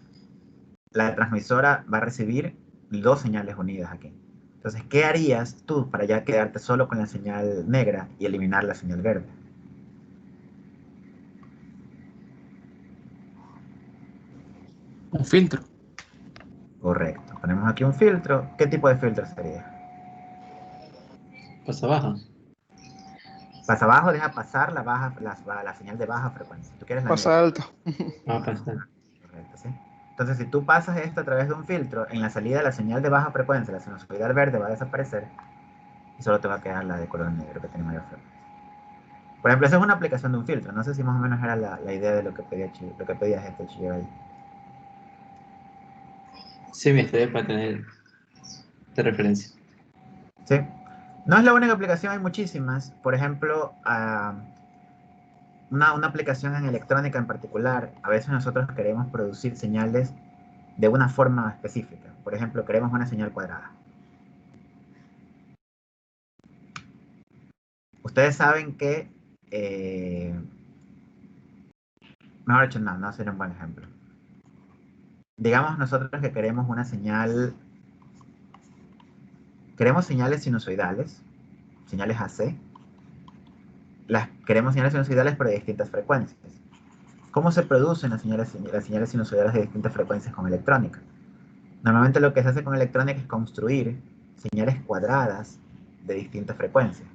la transmisora va a recibir dos señales unidas aquí. Entonces, ¿qué harías tú para ya quedarte solo con la señal negra y eliminar la señal verde? Un filtro. Correcto. Ponemos aquí un filtro. ¿Qué tipo de filtro sería? Pasa baja. Pasa abajo, deja pasar la señal de baja frecuencia. ¿Tú quieres la negra? Pasa alto. Pasa. Correcto, ¿sí? Entonces, si tú pasas esto a través de un filtro, en la salida la señal de baja frecuencia, la sinusoidal verde, va a desaparecer y solo te va a quedar la de color negro que tiene mayor frecuencia. Por ejemplo, esa es una aplicación de un filtro. No sé si más o menos era la idea de lo que pedía este chico ahí. Sí, me estaría para tener de referencia. ¿Sí? No es la única aplicación, hay muchísimas. Por ejemplo, una aplicación en electrónica en particular, a veces nosotros queremos producir señales de una forma específica. Por ejemplo, queremos una señal cuadrada. Ustedes saben que, mejor dicho, no sería un buen ejemplo. Digamos nosotros que queremos una señal, queremos señales sinusoidales, señales AC, queremos señales sinusoidales pero de distintas frecuencias. ¿Cómo se producen las señales sinusoidales de distintas frecuencias con electrónica? Normalmente lo que se hace con electrónica es construir señales cuadradas de distintas frecuencias.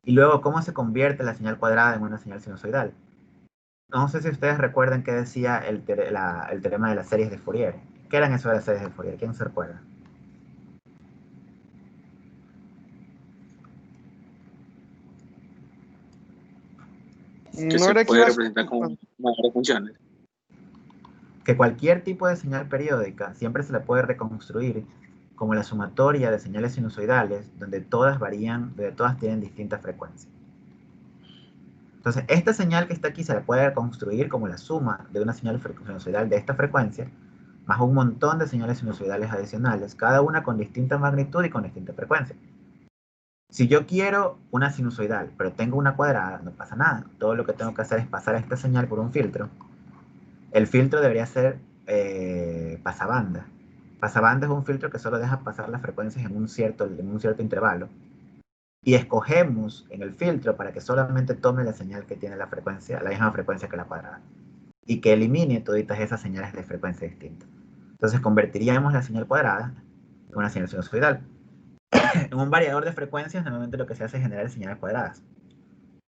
Y luego, ¿cómo se convierte la señal cuadrada en una señal sinusoidal? No sé si ustedes recuerdan qué decía el teorema de las series de Fourier. ¿Qué eran eso de las series de Fourier? ¿Quién se recuerda? Que No se era que puede ibas. representar con varias funciones. Que cualquier tipo de señal periódica siempre se la puede reconstruir como la sumatoria de señales sinusoidales donde todas varían, donde todas tienen distintas frecuencias. Entonces, esta señal que está aquí se la puede reconstruir como la suma de una señal sinusoidal de esta frecuencia, más un montón de señales sinusoidales adicionales, cada una con distinta magnitud y con distinta frecuencia. Si yo quiero una sinusoidal, pero tengo una cuadrada, no pasa nada. Todo lo que tengo que hacer es pasar esta señal por un filtro. El filtro debería ser pasabanda. Pasabanda es un filtro que solo deja pasar las frecuencias en un cierto intervalo. Y escogemos en el filtro para que solamente tome la señal que tiene la misma frecuencia que la cuadrada. Y que elimine todas esas señales de frecuencia distinta. Entonces convertiríamos la señal cuadrada en una señal sinusoidal. En un variador de frecuencias normalmente lo que se hace es generar señales cuadradas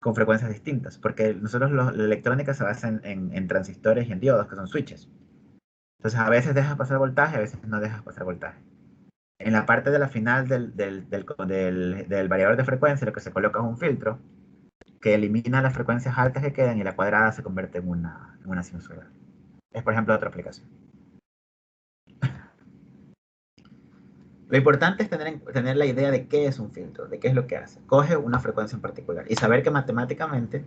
con frecuencias distintas, porque nosotros la electrónica se basa en transistores y en diodos, que son switches. Entonces a veces dejas pasar voltaje, a veces no dejas pasar voltaje. En la parte de la final del variador de frecuencia lo que se coloca es un filtro que elimina las frecuencias altas que quedan y la cuadrada se convierte en una sinusoidal. Es por ejemplo otra aplicación. Lo importante es tener la idea de qué es un filtro, de qué es lo que hace. Coge una frecuencia en particular y saber que matemáticamente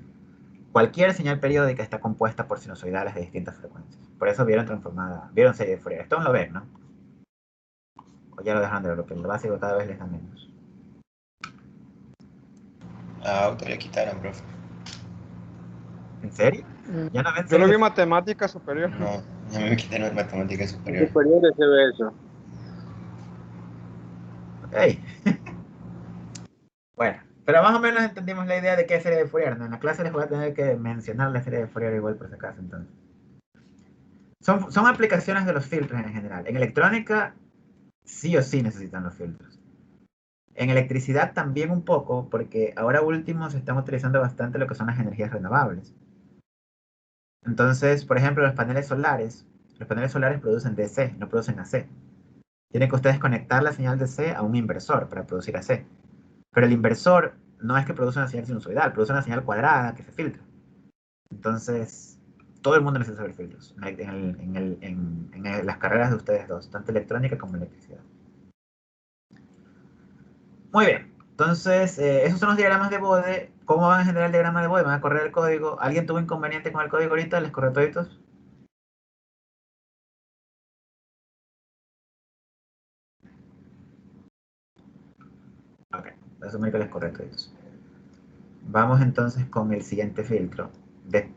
cualquier señal periódica está compuesta por sinusoidales de distintas frecuencias. Por eso vieron serie de Fourier. Esto no lo ven, ¿no? O ya lo dejaron de ver, porque el básico cada vez les da menos. Auto le quitaron, profe. ¿En serio? ¿Ya no ven Yo lo series vi de en matemática superior. No, A mí me quitaron matemática En superior. superiores se ve eso. Ok. Bueno, pero más o menos entendimos la idea de qué es serie de Fourier, ¿no? En la clase les voy a tener que mencionar la serie de Fourier igual por si acaso, entonces. Son aplicaciones de los filtros en general. En electrónica, sí o sí necesitan los filtros. En electricidad también un poco, porque ahora último se están utilizando bastante lo que son las energías renovables. Entonces, por ejemplo, los paneles solares producen DC, no producen AC. Tienen que ustedes conectar la señal DC a un inversor para producir AC. Pero el inversor no es que produce una señal sinusoidal, produce una señal cuadrada que se filtra. Entonces, todo el mundo necesita saber filtros en las carreras de ustedes dos, tanto electrónica como electricidad. Muy bien, entonces esos son los diagramas de Bode. ¿Cómo van a generar el diagrama de Bode? Van a correr el código. ¿Alguien tuvo inconveniente con el código ahorita? ¿Les corrió toditos? Ok, voy a asumir que les corrió toditos. Vamos entonces con el siguiente filtro.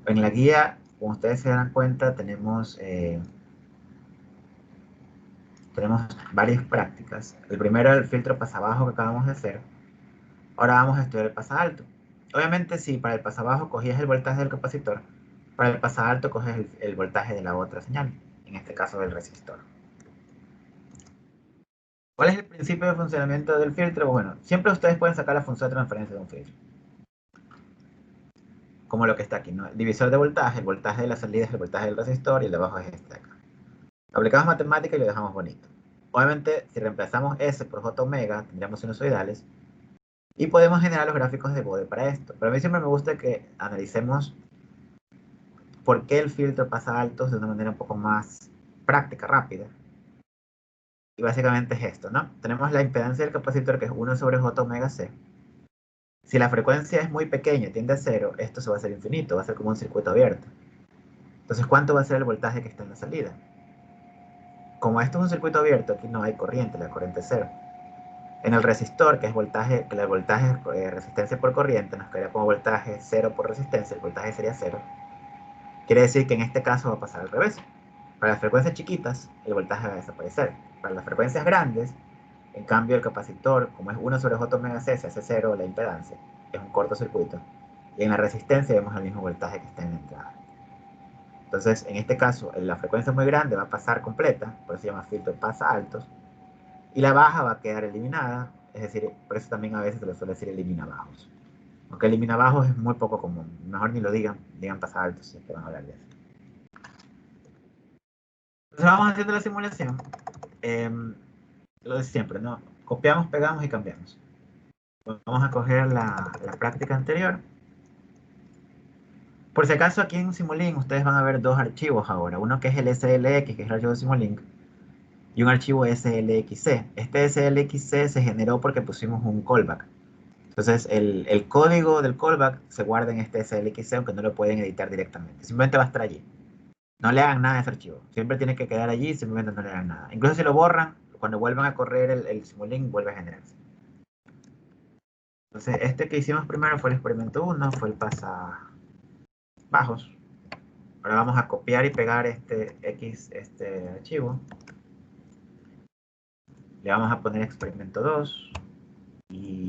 En la guía, como ustedes se dan cuenta, tenemos varias prácticas. El primero es el filtro pasabajo que acabamos de hacer. Ahora vamos a estudiar el pasalto. Obviamente, si para el pasabajo cogías el voltaje del capacitor, para el pasalto coges el voltaje de la otra señal, en este caso del resistor. ¿Cuál es el principio de funcionamiento del filtro? Bueno, siempre ustedes pueden sacar la función de transferencia de un filtro. Como lo que está aquí, ¿no? El divisor de voltaje, el voltaje de la salida es el voltaje del resistor y el de abajo es este de acá. Aplicamos matemática y lo dejamos bonito. Obviamente, si reemplazamos S por J omega, tendríamos sinusoidales. Y podemos generar los gráficos de Bode para esto. Pero a mí siempre me gusta que analicemos por qué el filtro pasa altos de una manera un poco más práctica, rápida. Y básicamente es esto, ¿no? Tenemos la impedancia del capacitor que es 1 sobre J omega C. Si la frecuencia es muy pequeña, tiende a 0, esto se va a hacer infinito, va a ser como un circuito abierto. Entonces, ¿cuánto va a ser el voltaje que está en la salida? Como esto es un circuito abierto, aquí no hay corriente, la corriente es 0. En el resistor, que es voltaje, que el voltaje es resistencia por corriente, nos quedaría como voltaje 0 por resistencia, el voltaje sería 0. Quiere decir que en este caso va a pasar al revés. Para las frecuencias chiquitas, el voltaje va a desaparecer. Para las frecuencias grandes, en cambio el capacitor, como es 1 sobre J omega C, se hace 0 la impedancia, es un cortocircuito. Y en la resistencia vemos el mismo voltaje que está en la entrada. Entonces, en este caso, la frecuencia muy grande va a pasar completa, por eso se llama filtro pasa altos, y la baja va a quedar eliminada, es decir, por eso también a veces se le suele decir elimina bajos. Aunque elimina bajos es muy poco común, mejor ni lo digan pasa altos si es que van a hablar de eso. Entonces vamos haciendo la simulación. Lo de siempre, ¿no? Copiamos, pegamos y cambiamos. Vamos a coger la práctica anterior. Por si acaso aquí en Simulink ustedes van a ver dos archivos ahora. Uno que es el SLX, que es el archivo de Simulink, y un archivo SLXC. Este SLXC se generó porque pusimos un callback. Entonces el código del callback se guarda en este SLXC, aunque no lo pueden editar directamente. Simplemente va a estar allí. No le hagan nada a ese archivo. Siempre tiene que quedar allí, simplemente no le hagan nada. Incluso si lo borran, cuando vuelvan a correr el Simulink, vuelve a generarse. Entonces, este que hicimos primero fue el experimento 1, fue el pasa bajos. Ahora vamos a copiar y pegar este archivo. Le vamos a poner experimento 2 y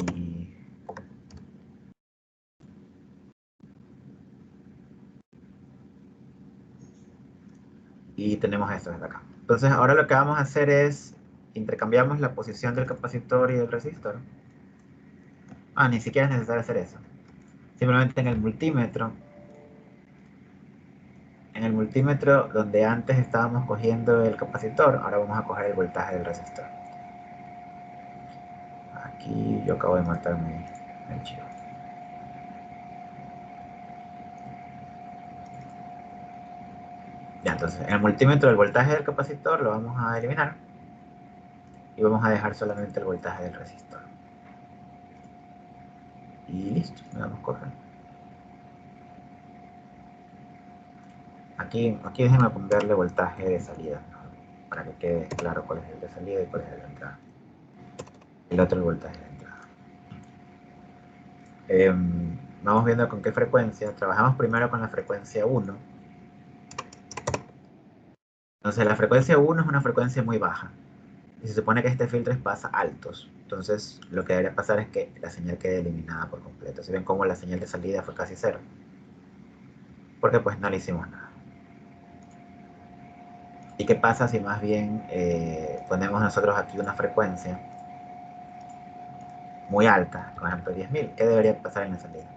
tenemos esto desde acá. Entonces, ahora lo que vamos a hacer es intercambiamos la posición del capacitor y del resistor. Ni siquiera es necesario hacer eso. Simplemente en el multímetro donde antes estábamos cogiendo el capacitor, ahora vamos a coger el voltaje del resistor. Aquí yo acabo de matar mi archivo. Ya, entonces en el multímetro el voltaje del capacitor lo vamos a eliminar y vamos a dejar solamente el voltaje del resistor. Y listo, le damos correr. Aquí déjenme ponerle voltaje de salida, ¿no? Para que quede claro cuál es el de salida y cuál es el de entrada. El otro el voltaje de entrada. Vamos viendo con qué frecuencia. Trabajamos primero con la frecuencia 1. Entonces la frecuencia 1 es una frecuencia muy baja. Y se supone que este filtro es pasa altos. Entonces lo que debería pasar es que la señal quede eliminada por completo. Si ven cómo la señal de salida fue casi cero. Porque pues no le hicimos nada. ¿Y qué pasa si más bien ponemos nosotros aquí una frecuencia muy alta, por ejemplo 10.000? ¿Qué debería pasar en la salida?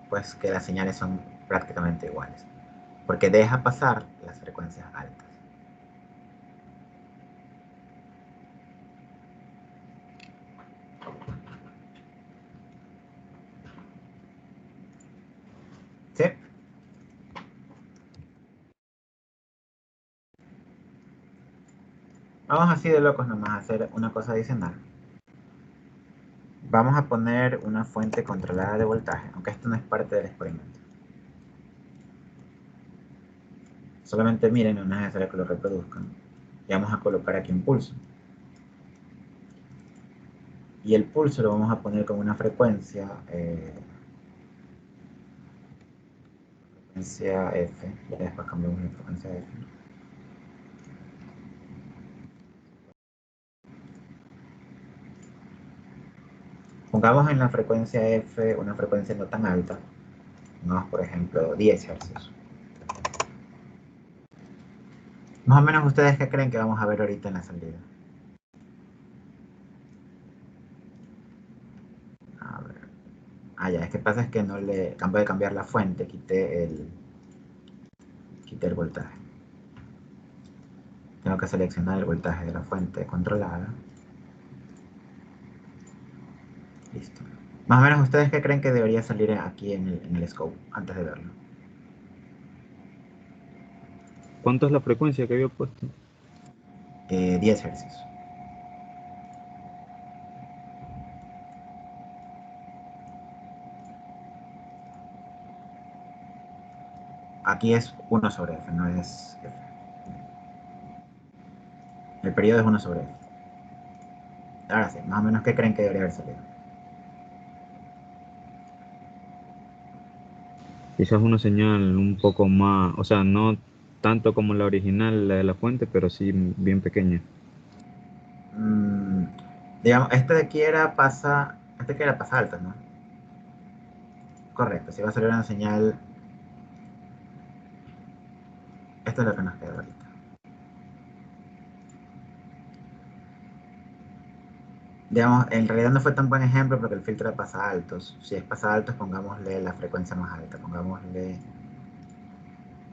Pues que las señales son prácticamente iguales, porque deja pasar las frecuencias altas. ¿Sí? Vamos así de locos nomás a hacer una cosa adicional. Vamos a poner una fuente controlada de voltaje, aunque esto no es parte del experimento. Solamente miren, no es necesario que lo reproduzcan. Y vamos a colocar aquí un pulso. Y el pulso lo vamos a poner con una frecuencia F. Ya después cambiamos la frecuencia F. Pongamos en la frecuencia F una frecuencia no tan alta. Pongamos, por ejemplo, 10 Hz. Más o menos, ¿ustedes qué creen que vamos a ver ahorita en la salida? A ver. Ah, ya, es que pasa es que no le acabo de cambiar la fuente, quité el voltaje. Tengo que seleccionar el voltaje de la fuente controlada. Listo. Más o menos, ¿ustedes qué creen que debería salir aquí en el scope antes de verlo? ¿Cuánto es la frecuencia que había puesto? 10 Hz. Aquí es 1 sobre F, no es F. El periodo es 1 sobre F. Ahora sí, más o menos, ¿qué creen que debería haber salido? Quizás una señal un poco más, o sea, no tanto como la original, la de la fuente, pero sí bien pequeña. Digamos, este de aquí era pasa alta, ¿no? Correcto, si va a salir una señal. Esto es lo que nos queda ahorita. Digamos, en realidad no fue tan buen ejemplo porque el filtro de pasa altos. Si es pasa altos, pongámosle la frecuencia más alta, pongámosle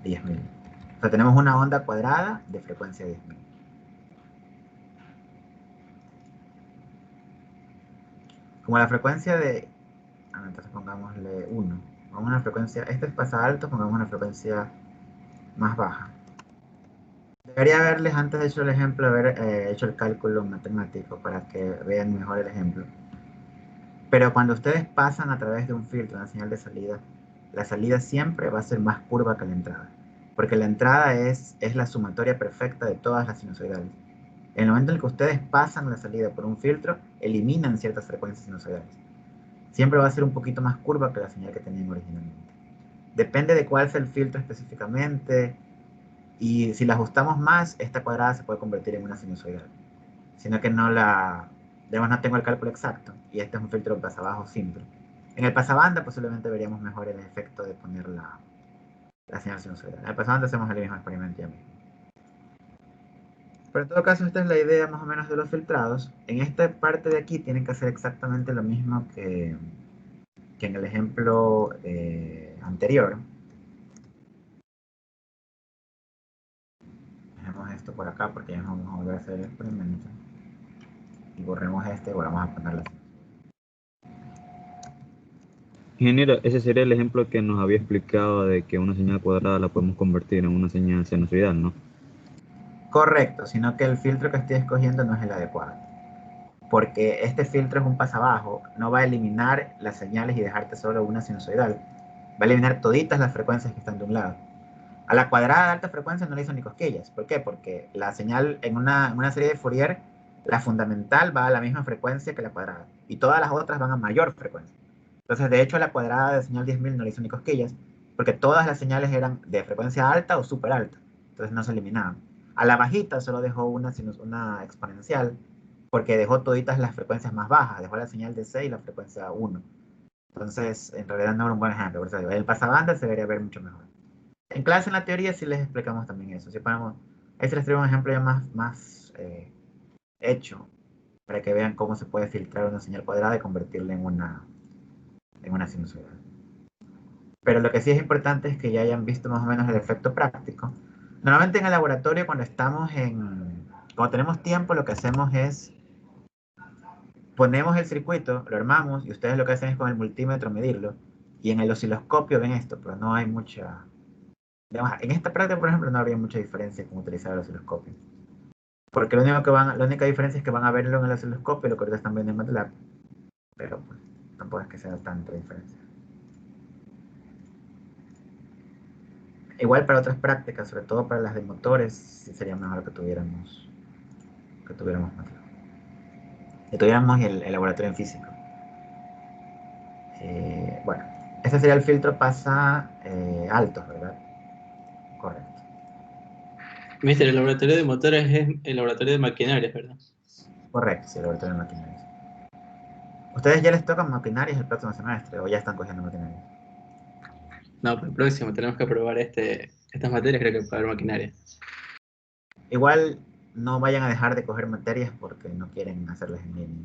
10.000. O sea, tenemos una onda cuadrada de frecuencia 10.000. Como la frecuencia de... entonces pongámosle 1. Pongamos una frecuencia... Este es pasa alto, pongamos una frecuencia más baja. Debería haberles, antes de hecho el ejemplo, haber hecho el cálculo matemático para que vean mejor el ejemplo. Pero cuando ustedes pasan a través de un filtro, una señal de salida, la salida siempre va a ser más curva que la entrada. Porque la entrada es la sumatoria perfecta de todas las sinusoidales. En el momento en el que ustedes pasan la salida por un filtro, eliminan ciertas frecuencias sinusoidales. Siempre va a ser un poquito más curva que la señal que tenían originalmente. Depende de cuál sea el filtro específicamente. Y si la ajustamos más, esta cuadrada se puede convertir en una sinusoidal. Sino que no no tengo el cálculo exacto. Y este es un filtro pasabajo simple. En el pasabanda posiblemente veríamos mejor el efecto de poner la señal sinusoidal. En el pasabanda hacemos el mismo experimento ya mismo. Pero en todo caso, esta es la idea más o menos de los filtrados. En esta parte de aquí tienen que hacer exactamente lo mismo que en el ejemplo anterior. Dejemos esto por acá porque ya no vamos a volver a hacer el experimento. Y borremos este y volvamos a ponerlo así. Ingeniero, ese sería el ejemplo que nos había explicado de que una señal cuadrada la podemos convertir en una señal sinusoidal, ¿no? Correcto, sino que el filtro que estoy escogiendo no es el adecuado. Porque este filtro es un pasabajo, no va a eliminar las señales y dejarte solo una sinusoidal. Va a eliminar toditas las frecuencias que están de un lado. A la cuadrada de alta frecuencia no le hizo ni cosquillas. ¿Por qué? Porque la señal en una serie de Fourier, la fundamental va a la misma frecuencia que la cuadrada. Y todas las otras van a mayor frecuencia. Entonces, de hecho, la cuadrada de señal 10.000 no le hizo ni cosquillas. porque todas las señales eran de frecuencia alta o súper alta, entonces no se eliminaban. A la bajita solo dejó una exponencial, porque dejó toditas las frecuencias más bajas, dejó la señal de C y la frecuencia 1. Entonces, en realidad no era un buen ejemplo, por eso digo, el pasabanda se debería ver mucho mejor. En clase, en la teoría, sí les explicamos también eso. Si ponemos, ahí se les trae un ejemplo ya más hecho, para que vean cómo se puede filtrar una señal cuadrada y convertirla en una sinusoidal. Pero lo que sí es importante es que ya hayan visto más o menos el efecto práctico. Normalmente en el laboratorio, cuando tenemos tiempo, lo que hacemos es ponemos el circuito, lo armamos, y ustedes lo que hacen es con el multímetro medirlo, y en el osciloscopio ven esto, pero no hay mucha... Digamos, en esta práctica, por ejemplo, no habría mucha diferencia con utilizar el osciloscopio. Porque la única diferencia es que van a verlo en el osciloscopio, lo que ahorita están viendo en MATLAB. Pero pues, tampoco es que sea tanta diferencia. Igual para otras prácticas, sobre todo para las de motores, sí sería mejor que tuviéramos MATLAB. Que tuviéramos el laboratorio en físico. Bueno, ese sería el filtro pasa altos, ¿verdad? Correcto. Mister, el laboratorio de motores es el laboratorio de maquinarias, ¿verdad? Correcto, sí, el laboratorio de maquinarias. ¿Ustedes ya les tocan maquinarias el próximo semestre o ya están cogiendo maquinarias? No, para el próximo tenemos que aprobar estas materias, creo que para ver maquinaria. Igual no vayan a dejar de coger materias porque no quieren hacerlas en línea.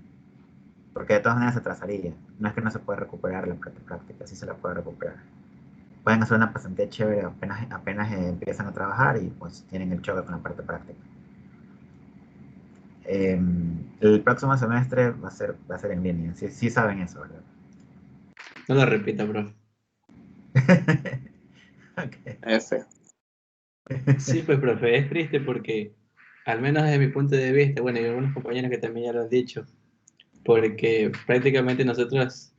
Porque de todas maneras se atrasaría. No es que no se pueda recuperar la parte práctica, sí se la puede recuperar. Pueden hacer una pasantía chévere apenas empiezan a trabajar y pues tienen el choque con la parte práctica. El próximo semestre va a ser en línea. Sí saben eso, ¿verdad? No lo repita, profe. Okay. F. Sí, pues, profe, es triste porque, al menos desde mi punto de vista, bueno, y algunos compañeros que también ya lo han dicho, porque prácticamente nosotros,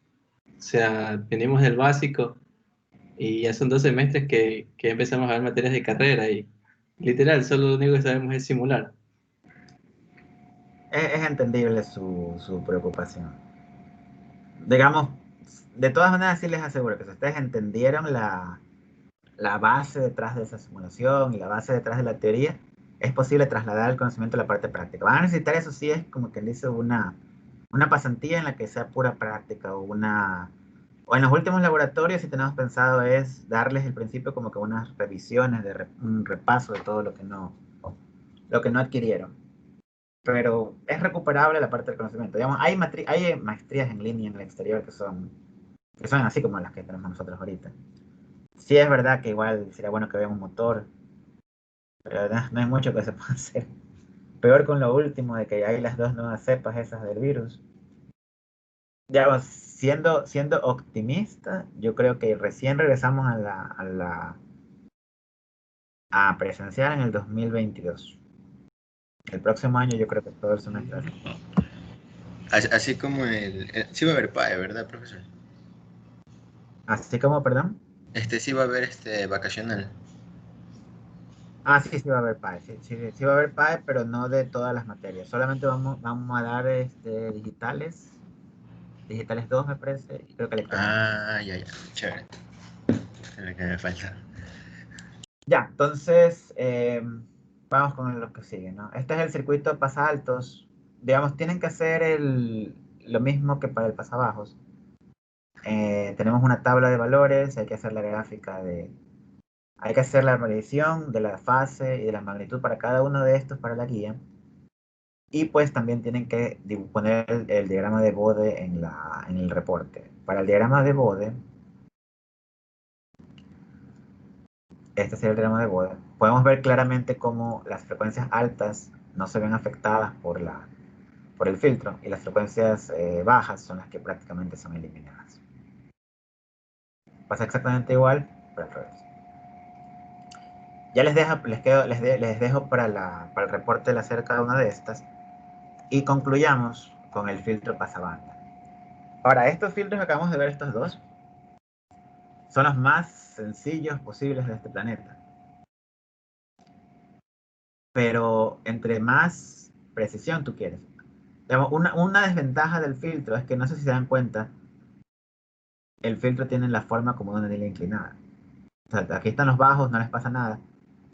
o sea, venimos del básico y ya son 2 semestres que empezamos a ver materias de carrera y literal, solo lo único que sabemos es simular. Es entendible su preocupación. Digamos, de todas maneras sí les aseguro que si ustedes entendieron la base detrás de esa simulación y la base detrás de la teoría, es posible trasladar el conocimiento a la parte práctica. Van a necesitar, eso sí, es como quien dice una pasantía en la que sea pura práctica o en los últimos laboratorios, si tenemos pensado, es darles el principio como que unas revisiones, un repaso de todo lo que no adquirieron. Pero es recuperable la parte del conocimiento. Digamos, hay maestrías en línea en el exterior que son así como las que tenemos nosotros ahorita. Sí es verdad que igual sería bueno que vean un motor, pero no hay mucho que se pueda hacer. Peor con lo último de que hay las 2 nuevas cepas esas del virus. Digamos, siendo optimista, yo creo que recién regresamos a presencial en el 2022. El próximo año yo creo que todo el semestre. Así como sí va a haber PAE, ¿verdad, profesor? Así como, perdón. Sí va a haber vacacional. Sí va a haber PAE. Sí va a haber PAE, pero no de todas las materias. Solamente vamos a dar digitales. Digitales 2 me parece, y creo que electrónica. Ya. Chévere. Es lo que me falta. Ya, entonces vamos con lo que sigue, ¿no? Este es el circuito pasaltos. Digamos, tienen que hacer lo mismo que para el pasabajos. Tenemos una tabla de valores, hay que hacer la gráfica hay que hacer la medición de la fase y de la magnitud para cada uno de estos para la guía. Y pues también tienen que poner el diagrama de Bode en el reporte. Para el diagrama de Bode, este sería el diagrama de Bode, podemos ver claramente cómo las frecuencias altas no se ven afectadas por el filtro y las frecuencias bajas son las que prácticamente son eliminadas. Pasa exactamente igual, pero al revés. Ya les dejo para el reporte de hacer cada una de estas y concluyamos con el filtro pasabanda. Ahora, estos filtros que acabamos de ver, estos dos, son los más sencillos posibles de este planeta. Pero entre más precisión tú quieres. Digamos, una desventaja del filtro es que, no sé si se dan cuenta, el filtro tiene la forma como de una línea inclinada. O sea, aquí están los bajos, no les pasa nada.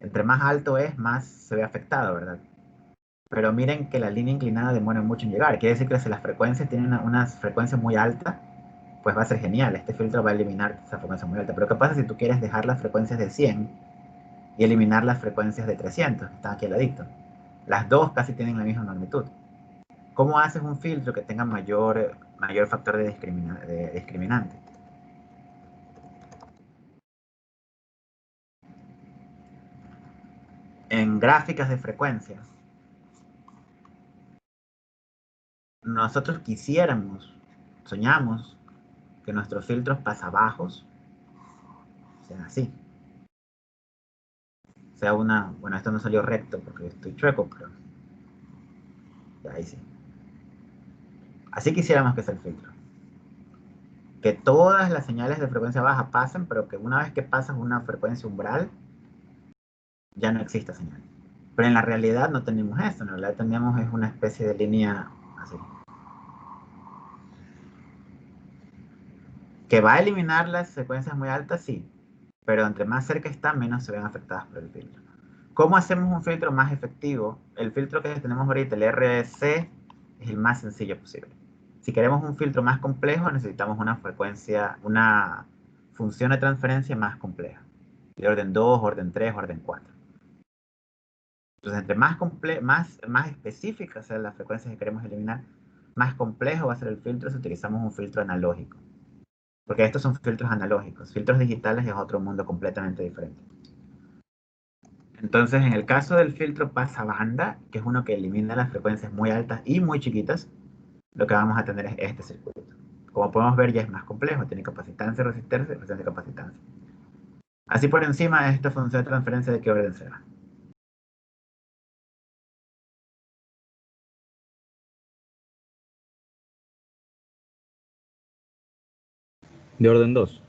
Entre más alto es, más se ve afectado, ¿verdad? Pero miren que la línea inclinada demora mucho en llegar. Quiere decir que si las frecuencias tienen una frecuencia muy alta, pues va a ser genial. Este filtro va a eliminar esa frecuencia muy alta. Pero ¿qué pasa si tú quieres dejar las frecuencias de 100 y eliminar las frecuencias de 300? Están aquí al ladito. Las dos casi tienen la misma magnitud. ¿Cómo haces un filtro que tenga mayor factor de discriminante? En gráficas de frecuencias, nosotros soñamos que nuestros filtros pasabajos sean así. Sea bueno, esto no salió recto porque estoy chueco, pero ahí sí. Así quisiéramos que sea el filtro. Que todas las señales de frecuencia baja pasen, pero que una vez que pasas una frecuencia umbral, ya no exista señal. Pero en la realidad no tenemos esto, en realidad tenemos es una especie de línea así. Que va a eliminar las frecuencias muy altas, sí, pero entre más cerca está, menos se ven afectadas por el filtro. ¿Cómo hacemos un filtro más efectivo? El filtro que tenemos ahorita, el RC, es el más sencillo posible. Si queremos un filtro más complejo, necesitamos una función de transferencia más compleja. De orden 2, orden 3, orden 4. Entonces, entre más específicas sean las frecuencias que queremos eliminar, más complejo va a ser el filtro si utilizamos un filtro analógico. Porque estos son filtros analógicos. Filtros digitales es otro mundo completamente diferente. Entonces, en el caso del filtro pasabanda, que es uno que elimina las frecuencias muy altas y muy chiquitas, lo que vamos a tener es este circuito. Como podemos ver, ya es más complejo. Tiene capacitancia, resistencia y capacitancia. Así por encima, esta función de transferencia, ¿de qué orden será? De orden 2,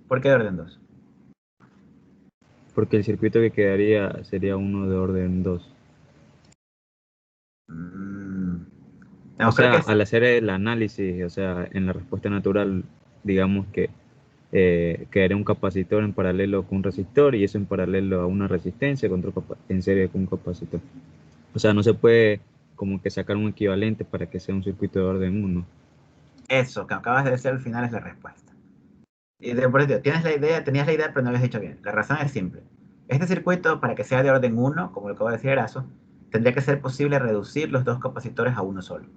¿Por qué de orden 2? porque el circuito que quedaría sería uno de orden 2. No, O creo sea, que es... al hacer el análisis, o sea, en la respuesta natural, digamos que quedaría un capacitor en paralelo con un resistor y eso en paralelo a una resistencia en serie con un capacitor. O sea, no se puede como que sacar un equivalente para que sea un circuito de orden 1. Eso que acabas de decir al final es la respuesta. Y por eso, tenías la idea, pero no lo has dicho bien. La razón es simple. Este circuito, para que sea de orden 1, como lo acabo de decir Erazo, tendría que ser posible reducir los dos capacitores a uno solo.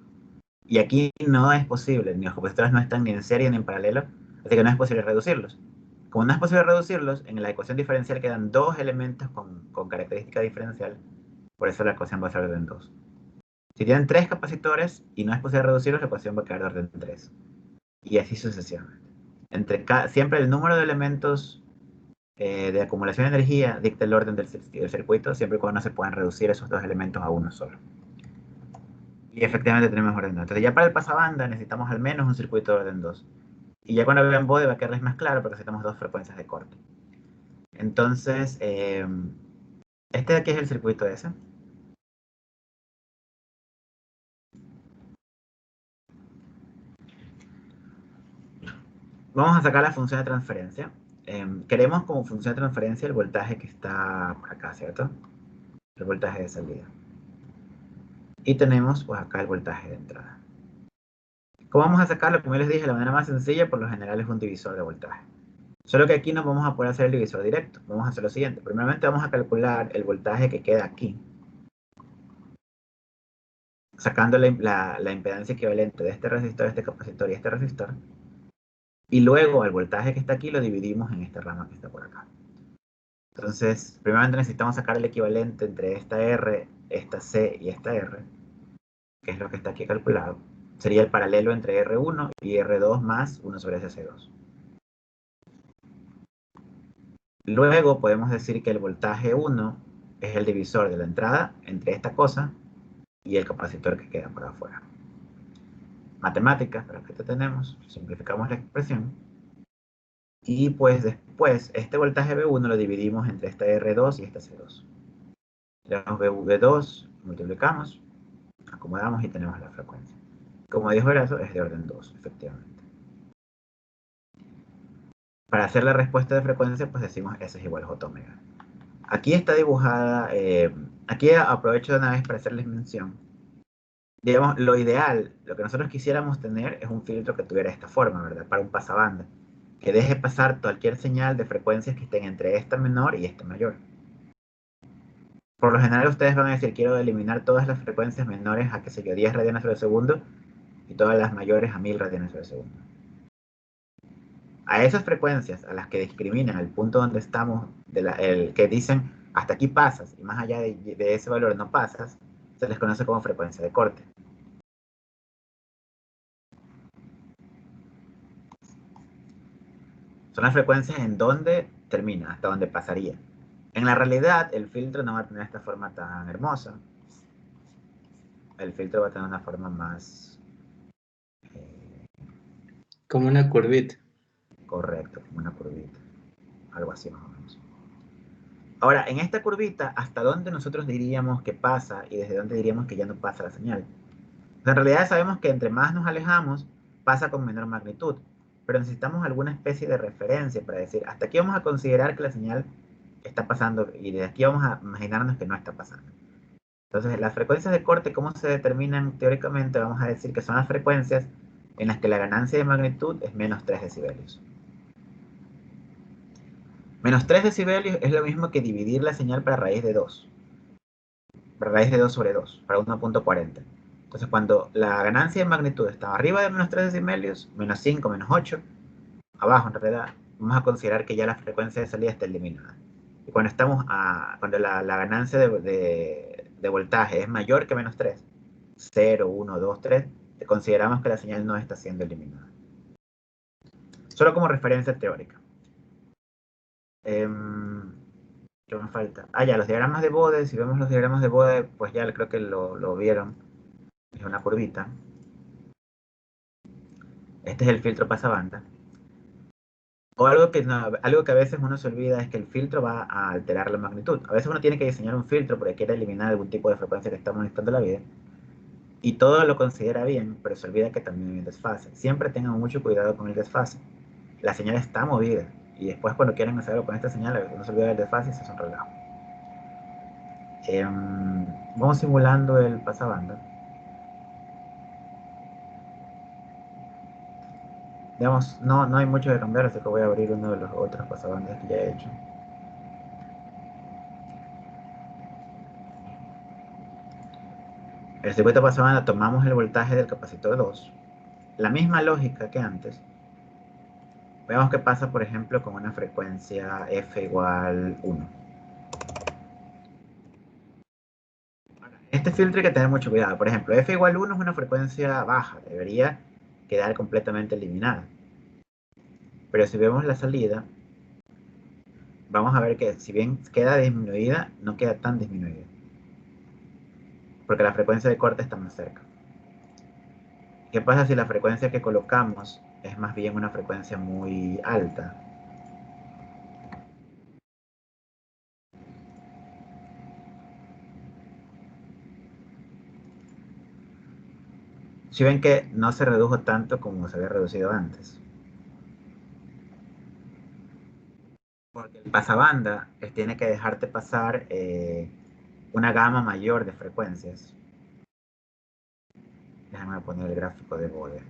Y aquí no es posible, ni los capacitores no están ni en serie ni en paralelo, así que no es posible reducirlos. Como no es posible reducirlos, en la ecuación diferencial quedan dos elementos con característica diferencial, por eso la ecuación va a ser de orden 2. Si tienen tres capacitores y no es posible reducirlos, la ecuación va a quedar de orden 3. Y así sucesivamente. Siempre el número de elementos de acumulación de energía dicta el orden del circuito, siempre y cuando no se puedan reducir esos dos elementos a uno solo. Y efectivamente tenemos orden 2. Entonces ya para el pasabanda necesitamos al menos un circuito de orden 2. Y ya cuando vean bode va a quedarles más claro porque necesitamos dos frecuencias de corte. Entonces, este de aquí es el circuito ese. Vamos a sacar la función de transferencia. Queremos como función de transferencia el voltaje que está por acá, ¿cierto? El voltaje de salida. Y tenemos pues acá el voltaje de entrada. ¿Cómo vamos a sacarlo? Como les dije, la manera más sencilla por lo general es un divisor de voltaje. Solo que aquí no vamos a poder hacer el divisor directo. Vamos a hacer lo siguiente. Primeramente vamos a calcular el voltaje que queda aquí, sacando la impedancia equivalente de este resistor, este capacitor y este resistor. Y luego el voltaje que está aquí lo dividimos en esta rama que está por acá. Entonces, primeramente necesitamos sacar el equivalente entre esta R, esta C y esta R, que es lo que está aquí calculado. Sería el paralelo entre R1 y R2 más 1 sobre SC2. Luego podemos decir que el voltaje 1 es el divisor de la entrada entre esta cosa y el capacitor que queda por afuera. Matemáticas, para que esto tenemos, simplificamos la expresión. Y pues después, este voltaje V1 lo dividimos entre esta R2 y esta C2. Le damos V2, multiplicamos, acomodamos y tenemos la frecuencia. Como dijo Erazo, es de orden 2, efectivamente. para hacer la respuesta de frecuencia, pues decimos S es igual a J omega. Aquí está dibujada, aquí aprovecho de una vez para hacerles mención. Digamos, lo ideal, lo que nosotros quisiéramos tener es un filtro que tuviera esta forma, ¿verdad? Para un pasabanda, que deje pasar cualquier señal de frecuencias que estén entre esta menor y esta mayor. Por lo general ustedes van a decir, quiero eliminar todas las frecuencias menores a, qué sé yo, 10 radianes sobre segundo, y todas las mayores a 1000 radianes sobre segundo. A esas frecuencias, a las que discriminan el punto donde estamos, que dicen, hasta aquí pasas, y más allá de ese valor no pasas, se les conoce como frecuencia de corte. Son las frecuencias en donde termina, hasta donde pasaría. En la realidad, el filtro no va a tener esta forma tan hermosa. El filtro va a tener una forma más Como una curvita. correcta, como una curvita. Algo así más o menos. Ahora, en esta curvita, ¿hasta dónde nosotros diríamos que pasa y desde dónde diríamos que ya no pasa la señal? En realidad sabemos que entre más nos alejamos, pasa con menor magnitud, pero necesitamos alguna especie de referencia para decir, hasta aquí vamos a considerar que la señal está pasando y desde aquí vamos a imaginarnos que no está pasando. Entonces, las frecuencias de corte, ¿cómo se determinan teóricamente? Vamos a decir que son las frecuencias en las que la ganancia de magnitud es menos 3 decibelios. Menos 3 decibelios es lo mismo que dividir la señal para raíz de 2. Para raíz de 2 sobre 2, para 1.40. Entonces, cuando la ganancia de magnitud está arriba de menos 3 decibelios, menos 5, menos 8, abajo en realidad, vamos a considerar que ya la frecuencia de salida está eliminada. Y cuando cuando la ganancia de voltaje es mayor que menos 3, 0, 1, 2, 3, consideramos que la señal no está siendo eliminada. Solo como referencia teórica. ¿Qué me falta? Ya, los diagramas de Bode. Si vemos los diagramas de Bode, pues ya creo que lo vieron. Es una curvita. Este es el filtro pasabanda. O algo que a veces uno se olvida es que el filtro va a alterar la magnitud. A veces uno tiene que diseñar un filtro porque quiere eliminar algún tipo de frecuencia que está molestando la vida. Y todo lo considera bien, pero se olvida que también hay un desfase. Siempre tengan mucho cuidado con el desfase. La señal está movida. Y después cuando quieren hacer algo con esta señal, uno se olvida del desfase y se hace un relajo. Vamos simulando el pasabanda. Digamos, no hay mucho que cambiar, así que voy a abrir uno de los otros pasabandas que ya he hecho. El circuito pasabanda, tomamos el voltaje del capacitor 2. La misma lógica que antes. Veamos qué pasa, por ejemplo, con una frecuencia F igual 1. Este filtro hay que tener mucho cuidado. Por ejemplo, F igual 1 es una frecuencia baja, debería quedar completamente eliminada. Pero si vemos la salida, vamos a ver que si bien queda disminuida, no queda tan disminuida. Porque la frecuencia de corte está más cerca. ¿Qué pasa si la frecuencia que colocamos es más bien una frecuencia muy alta? Si ven que no se redujo tanto como se había reducido antes. Porque el pasabanda tiene que dejarte pasar una gama mayor de frecuencias. Déjame poner el gráfico de Bode.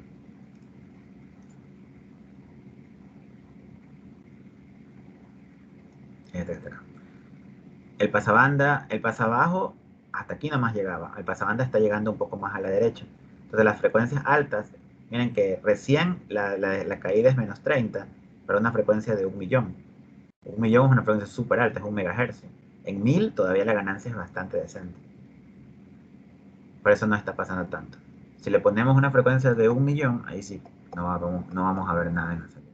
El pasabanda, el pasabajo, hasta aquí nomás llegaba. El pasabanda está llegando un poco más a la derecha. Entonces las frecuencias altas, miren que recién la caída es menos 30 para una frecuencia de 1.000.000. 1.000.000 es una frecuencia súper alta, es 1 MHz. En 1000 todavía la ganancia es bastante decente. Por eso no está pasando tanto. Si le ponemos una frecuencia de 1.000.000, ahí sí, no vamos a ver nada en la salida.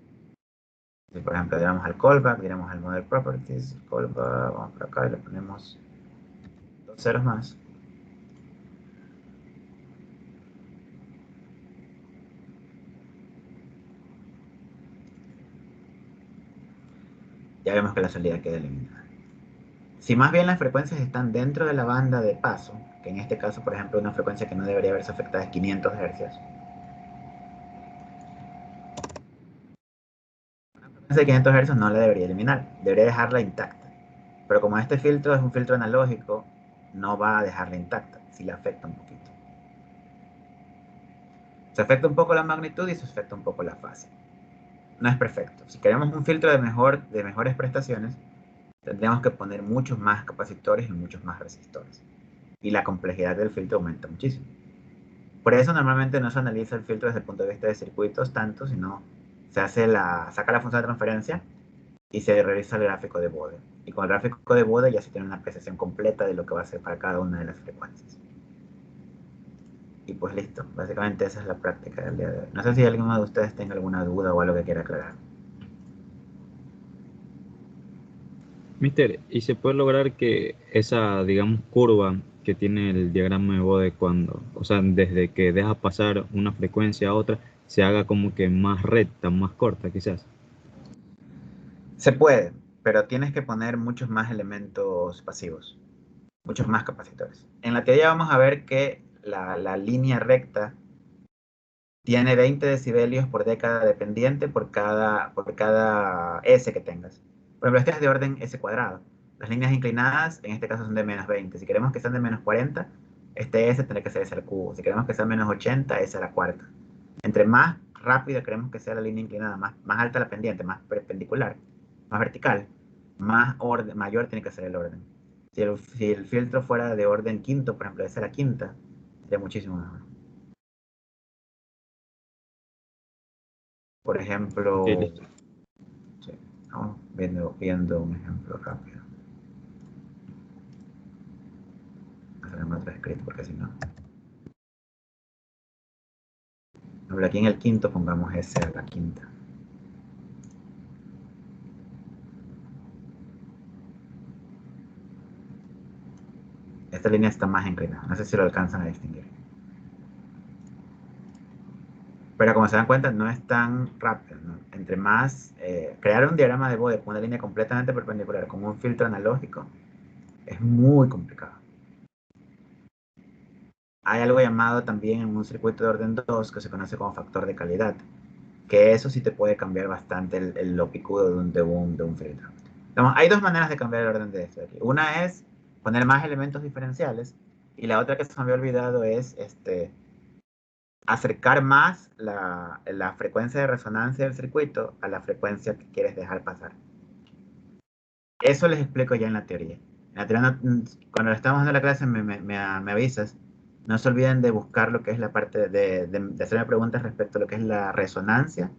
Si por ejemplo le damos al callback, le damos al model properties, callback, vamos por acá y le ponemos 2 ceros más. Ya vemos que la salida queda eliminada. Si más bien las frecuencias están dentro de la banda de paso, que en este caso, por ejemplo, una frecuencia que no debería verse afectada es 500 Hz. de 500 Hz no la debería eliminar, debería dejarla intacta. Pero como este filtro es un filtro analógico, no va a dejarla intacta, si le afecta un poquito. Se afecta un poco la magnitud y se afecta un poco la fase. No es perfecto. Si queremos un filtro de mejores prestaciones, tendríamos que poner muchos más capacitores y muchos más resistores. Y la complejidad del filtro aumenta muchísimo. Por eso normalmente no se analiza el filtro desde el punto de vista de circuitos tanto, sino se saca la función de transferencia y se revisa el gráfico de Bode. Y con el gráfico de Bode ya se tiene una apreciación completa de lo que va a ser para cada una de las frecuencias. Y pues listo, básicamente esa es la práctica del día de hoy. No sé si alguno de ustedes tenga alguna duda o algo que quiera aclarar. Mister, ¿y se puede lograr que esa, digamos, curva que tiene el diagrama de Bode cuando, o sea, desde que deja pasar una frecuencia a otra, se haga como que más recta, más corta quizás? Se puede, pero tienes que poner muchos más elementos pasivos, muchos más capacitores. En la teoría vamos a ver que la línea recta tiene 20 decibelios por década dependiente por cada S que tengas. Por ejemplo, este es de orden S cuadrado. Las líneas inclinadas, en este caso, son de menos 20. Si queremos que sean de menos 40, este S tendrá que ser S al cubo. Si queremos que sean menos 80, S a la cuarta. Entre más rápido queremos que sea la línea inclinada, más alta la pendiente, más perpendicular, más vertical, mayor tiene que ser el orden. Si el filtro fuera de orden quinto, por ejemplo, S a la quinta, sería muchísimo mejor. Por ejemplo, Ok, listo. sí, vamos viendo un ejemplo rápido. Hacer otro escrito porque si no. Por ejemplo, aquí en el quinto pongamos S a la quinta. Esta línea está más inclinada. No sé si lo alcanzan a distinguir. Pero como se dan cuenta, no es tan rápido, ¿no? Entre más, crear un diagrama de Bode con una línea completamente perpendicular con un filtro analógico es muy complicado. Hay algo llamado también en un circuito de orden 2 que se conoce como factor de calidad, que eso sí te puede cambiar bastante lo picudo de un filtro. Entonces, hay dos maneras de cambiar el orden de esto aquí. Una es poner más elementos diferenciales y la otra que se me había olvidado es acercar más la frecuencia de resonancia del circuito a la frecuencia que quieres dejar pasar. Eso les explico ya en la teoría. En la teoría cuando estamos dando la clase me avisas. No se olviden de buscar lo que es la parte de hacerme preguntas respecto a lo que es la resonancia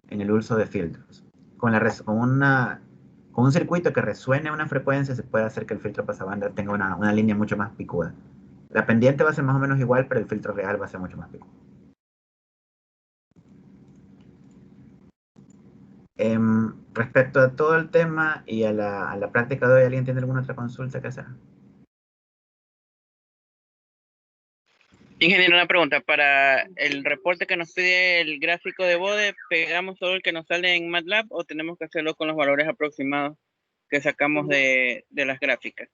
en el uso de filtros. Con un circuito que resuene a una frecuencia se puede hacer que el filtro pasabanda tenga una línea mucho más picuda. La pendiente va a ser más o menos igual, pero el filtro real va a ser mucho más picudo. Respecto a todo el tema y a la práctica de hoy, ¿alguien tiene alguna otra consulta que hacer? Ingeniero, una pregunta. Para el reporte que nos pide el gráfico de Bode, ¿pegamos todo el que nos sale en MATLAB o tenemos que hacerlo con los valores aproximados que sacamos de las gráficas?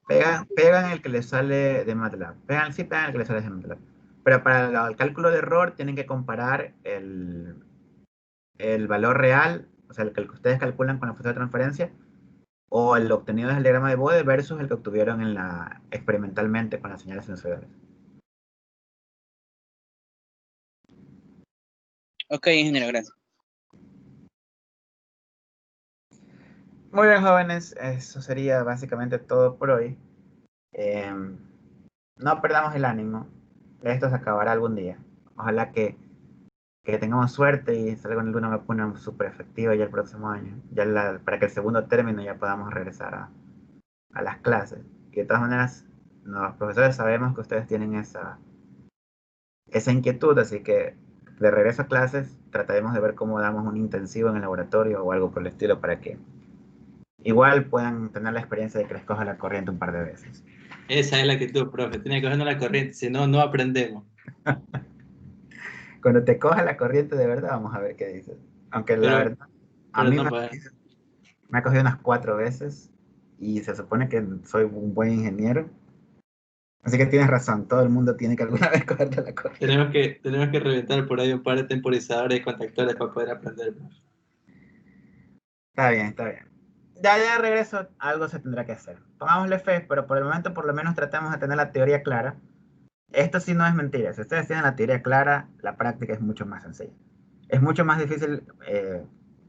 Pegan el que les sale de MATLAB. Pegan el que les sale de MATLAB. Pero para el cálculo de error tienen que comparar el valor real, o sea, el que ustedes calculan con la función de transferencia, o el obtenido desde el diagrama de Bode versus el que obtuvieron experimentalmente con las señales sensoriales. Ok, ingeniero, gracias. Muy bien, jóvenes, eso sería básicamente todo por hoy. No perdamos el ánimo. Esto se acabará algún día. Ojalá que tengamos suerte y salga alguna vacuna súper efectiva ya el próximo año. Para que el segundo término ya podamos regresar a las clases. Y de todas maneras, los profesores sabemos que ustedes tienen esa inquietud, así que de regreso a clases trataremos de ver cómo damos un intensivo en el laboratorio o algo por el estilo para que igual puedan tener la experiencia de que les coja la corriente un par de veces. Esa es la actitud, profe. Tiene que cogernos la corriente, si no, no aprendemos. Cuando te coja la corriente de verdad, vamos a ver qué dices. Aunque la verdad, a mí no, me ha cogido unas 4 veces y se supone que soy un buen ingeniero. Así que tienes razón, todo el mundo tiene que alguna vez cogerte la corriente. tenemos que reventar por ahí un par de temporizadores y contactores para poder aprender, profe. Está bien, está bien. Ya de regreso, algo se tendrá que hacer. Pongámosle fe, pero por el momento por lo menos tratemos de tener la teoría clara. Esto sí no es mentira. Si ustedes tienen la teoría clara, la práctica es mucho más sencilla. Es mucho más difícil,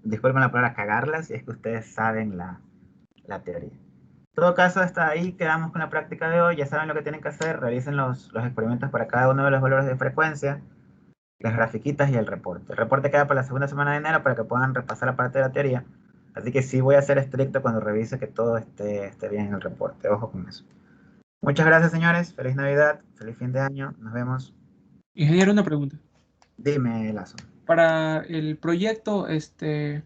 disculpen la palabra, cagarla si es que ustedes saben la teoría. En todo caso, hasta ahí quedamos con la práctica de hoy. Ya saben lo que tienen que hacer. Realicen los experimentos para cada uno de los valores de frecuencia, las grafiquitas y el reporte. El reporte queda para la segunda semana de enero para que puedan repasar la parte de la teoría. Así que sí voy a ser estricto cuando revise que todo esté bien en el reporte. Ojo con eso. Muchas gracias, señores. Feliz Navidad. Feliz fin de año. Nos vemos. Ingeniero, una pregunta. Dime, Lazo. Para el proyecto, eso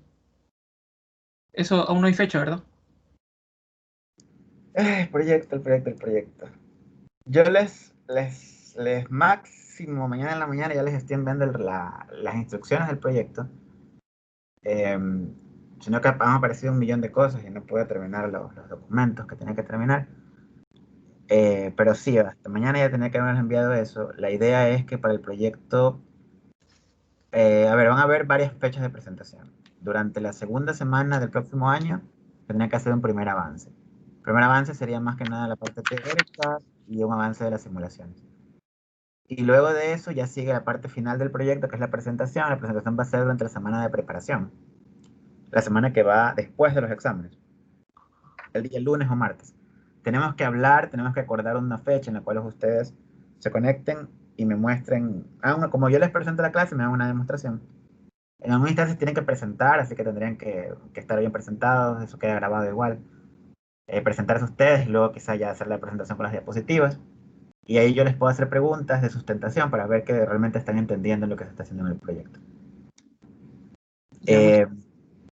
aún no hay fecha, ¿verdad? El proyecto. Yo les máximo mañana en la mañana ya les estoy enviando las instrucciones del proyecto. Sino que han aparecido un millón de cosas y no puedo terminar los documentos que tenía que terminar. Pero sí, hasta mañana ya tenía que haberles enviado eso. La idea es que para el proyecto, van a haber varias fechas de presentación. Durante la segunda semana del próximo año tendría que hacer un primer avance. El primer avance sería más que nada la parte teórica y un avance de las simulaciones. Y luego de eso ya sigue la parte final del proyecto, que es la presentación. La presentación va a ser durante la semana de preparación. La semana que va después de los exámenes. El día lunes o martes. Tenemos que hablar, tenemos que acordar una fecha en la cual ustedes se conecten y me muestren, como yo les presento la clase, me dan una demostración. En algunas instancias tienen que presentar, así que tendrían que estar bien presentados, eso queda grabado igual. Presentarse ustedes y luego quizá ya hacer la presentación con las diapositivas. Y ahí yo les puedo hacer preguntas de sustentación para ver que realmente están entendiendo lo que se está haciendo en el proyecto.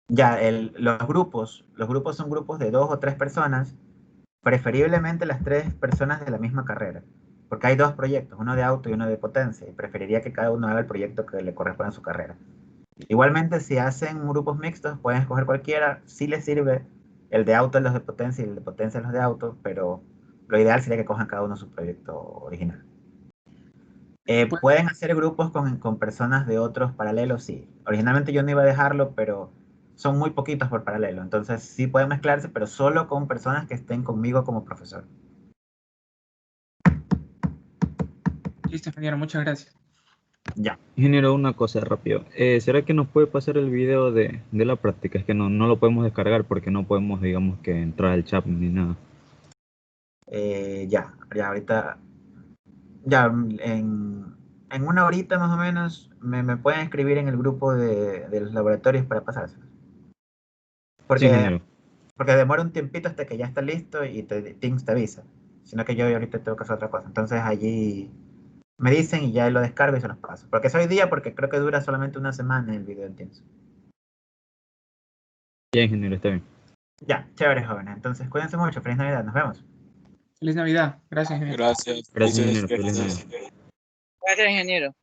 Ya, Los grupos son grupos de 2 o 3 personas, preferiblemente las 3 personas de la misma carrera, porque hay 2 proyectos, uno de auto y uno de potencia, y preferiría que cada uno haga el proyecto que le corresponda a su carrera. Igualmente, si hacen grupos mixtos, pueden escoger cualquiera, si les sirve el de auto, los de potencia, y el de potencia, los de auto, pero lo ideal sería que cojan cada uno su proyecto original. pues, ¿Pueden hacer grupos con personas de otros paralelos? Sí. Originalmente yo no iba a dejarlo, pero son muy poquitos por paralelo. Entonces sí pueden mezclarse, pero solo con personas que estén conmigo como profesor. listo, ingeniero, muchas gracias. Ya. Ingeniero, una cosa rápido. ¿Será que nos puede pasar el video de la práctica? Es que no lo podemos descargar porque no podemos, digamos, que entrar al chat ni nada. Ya, ahorita, ya, en una horita más o menos, me pueden escribir en el grupo de los laboratorios para pasárselos. Sí, Porque, ingeniero. porque demora un tiempito hasta que ya está listo y Teams te avisa. Sino que yo ahorita tengo que hacer otra cosa. Entonces allí me dicen y ya lo descargo y se los paso. Porque es hoy día, porque creo que dura solamente una semana el video en Teams. Ya, ingeniero, está bien. Ya, chévere, jóvenes. Entonces cuídense mucho. Feliz Navidad. Nos vemos. Feliz Navidad. Gracias, ingeniero. Gracias. Gracias, Felices ingeniero. Feliz fiestas. Navidad. Gracias, ingeniero.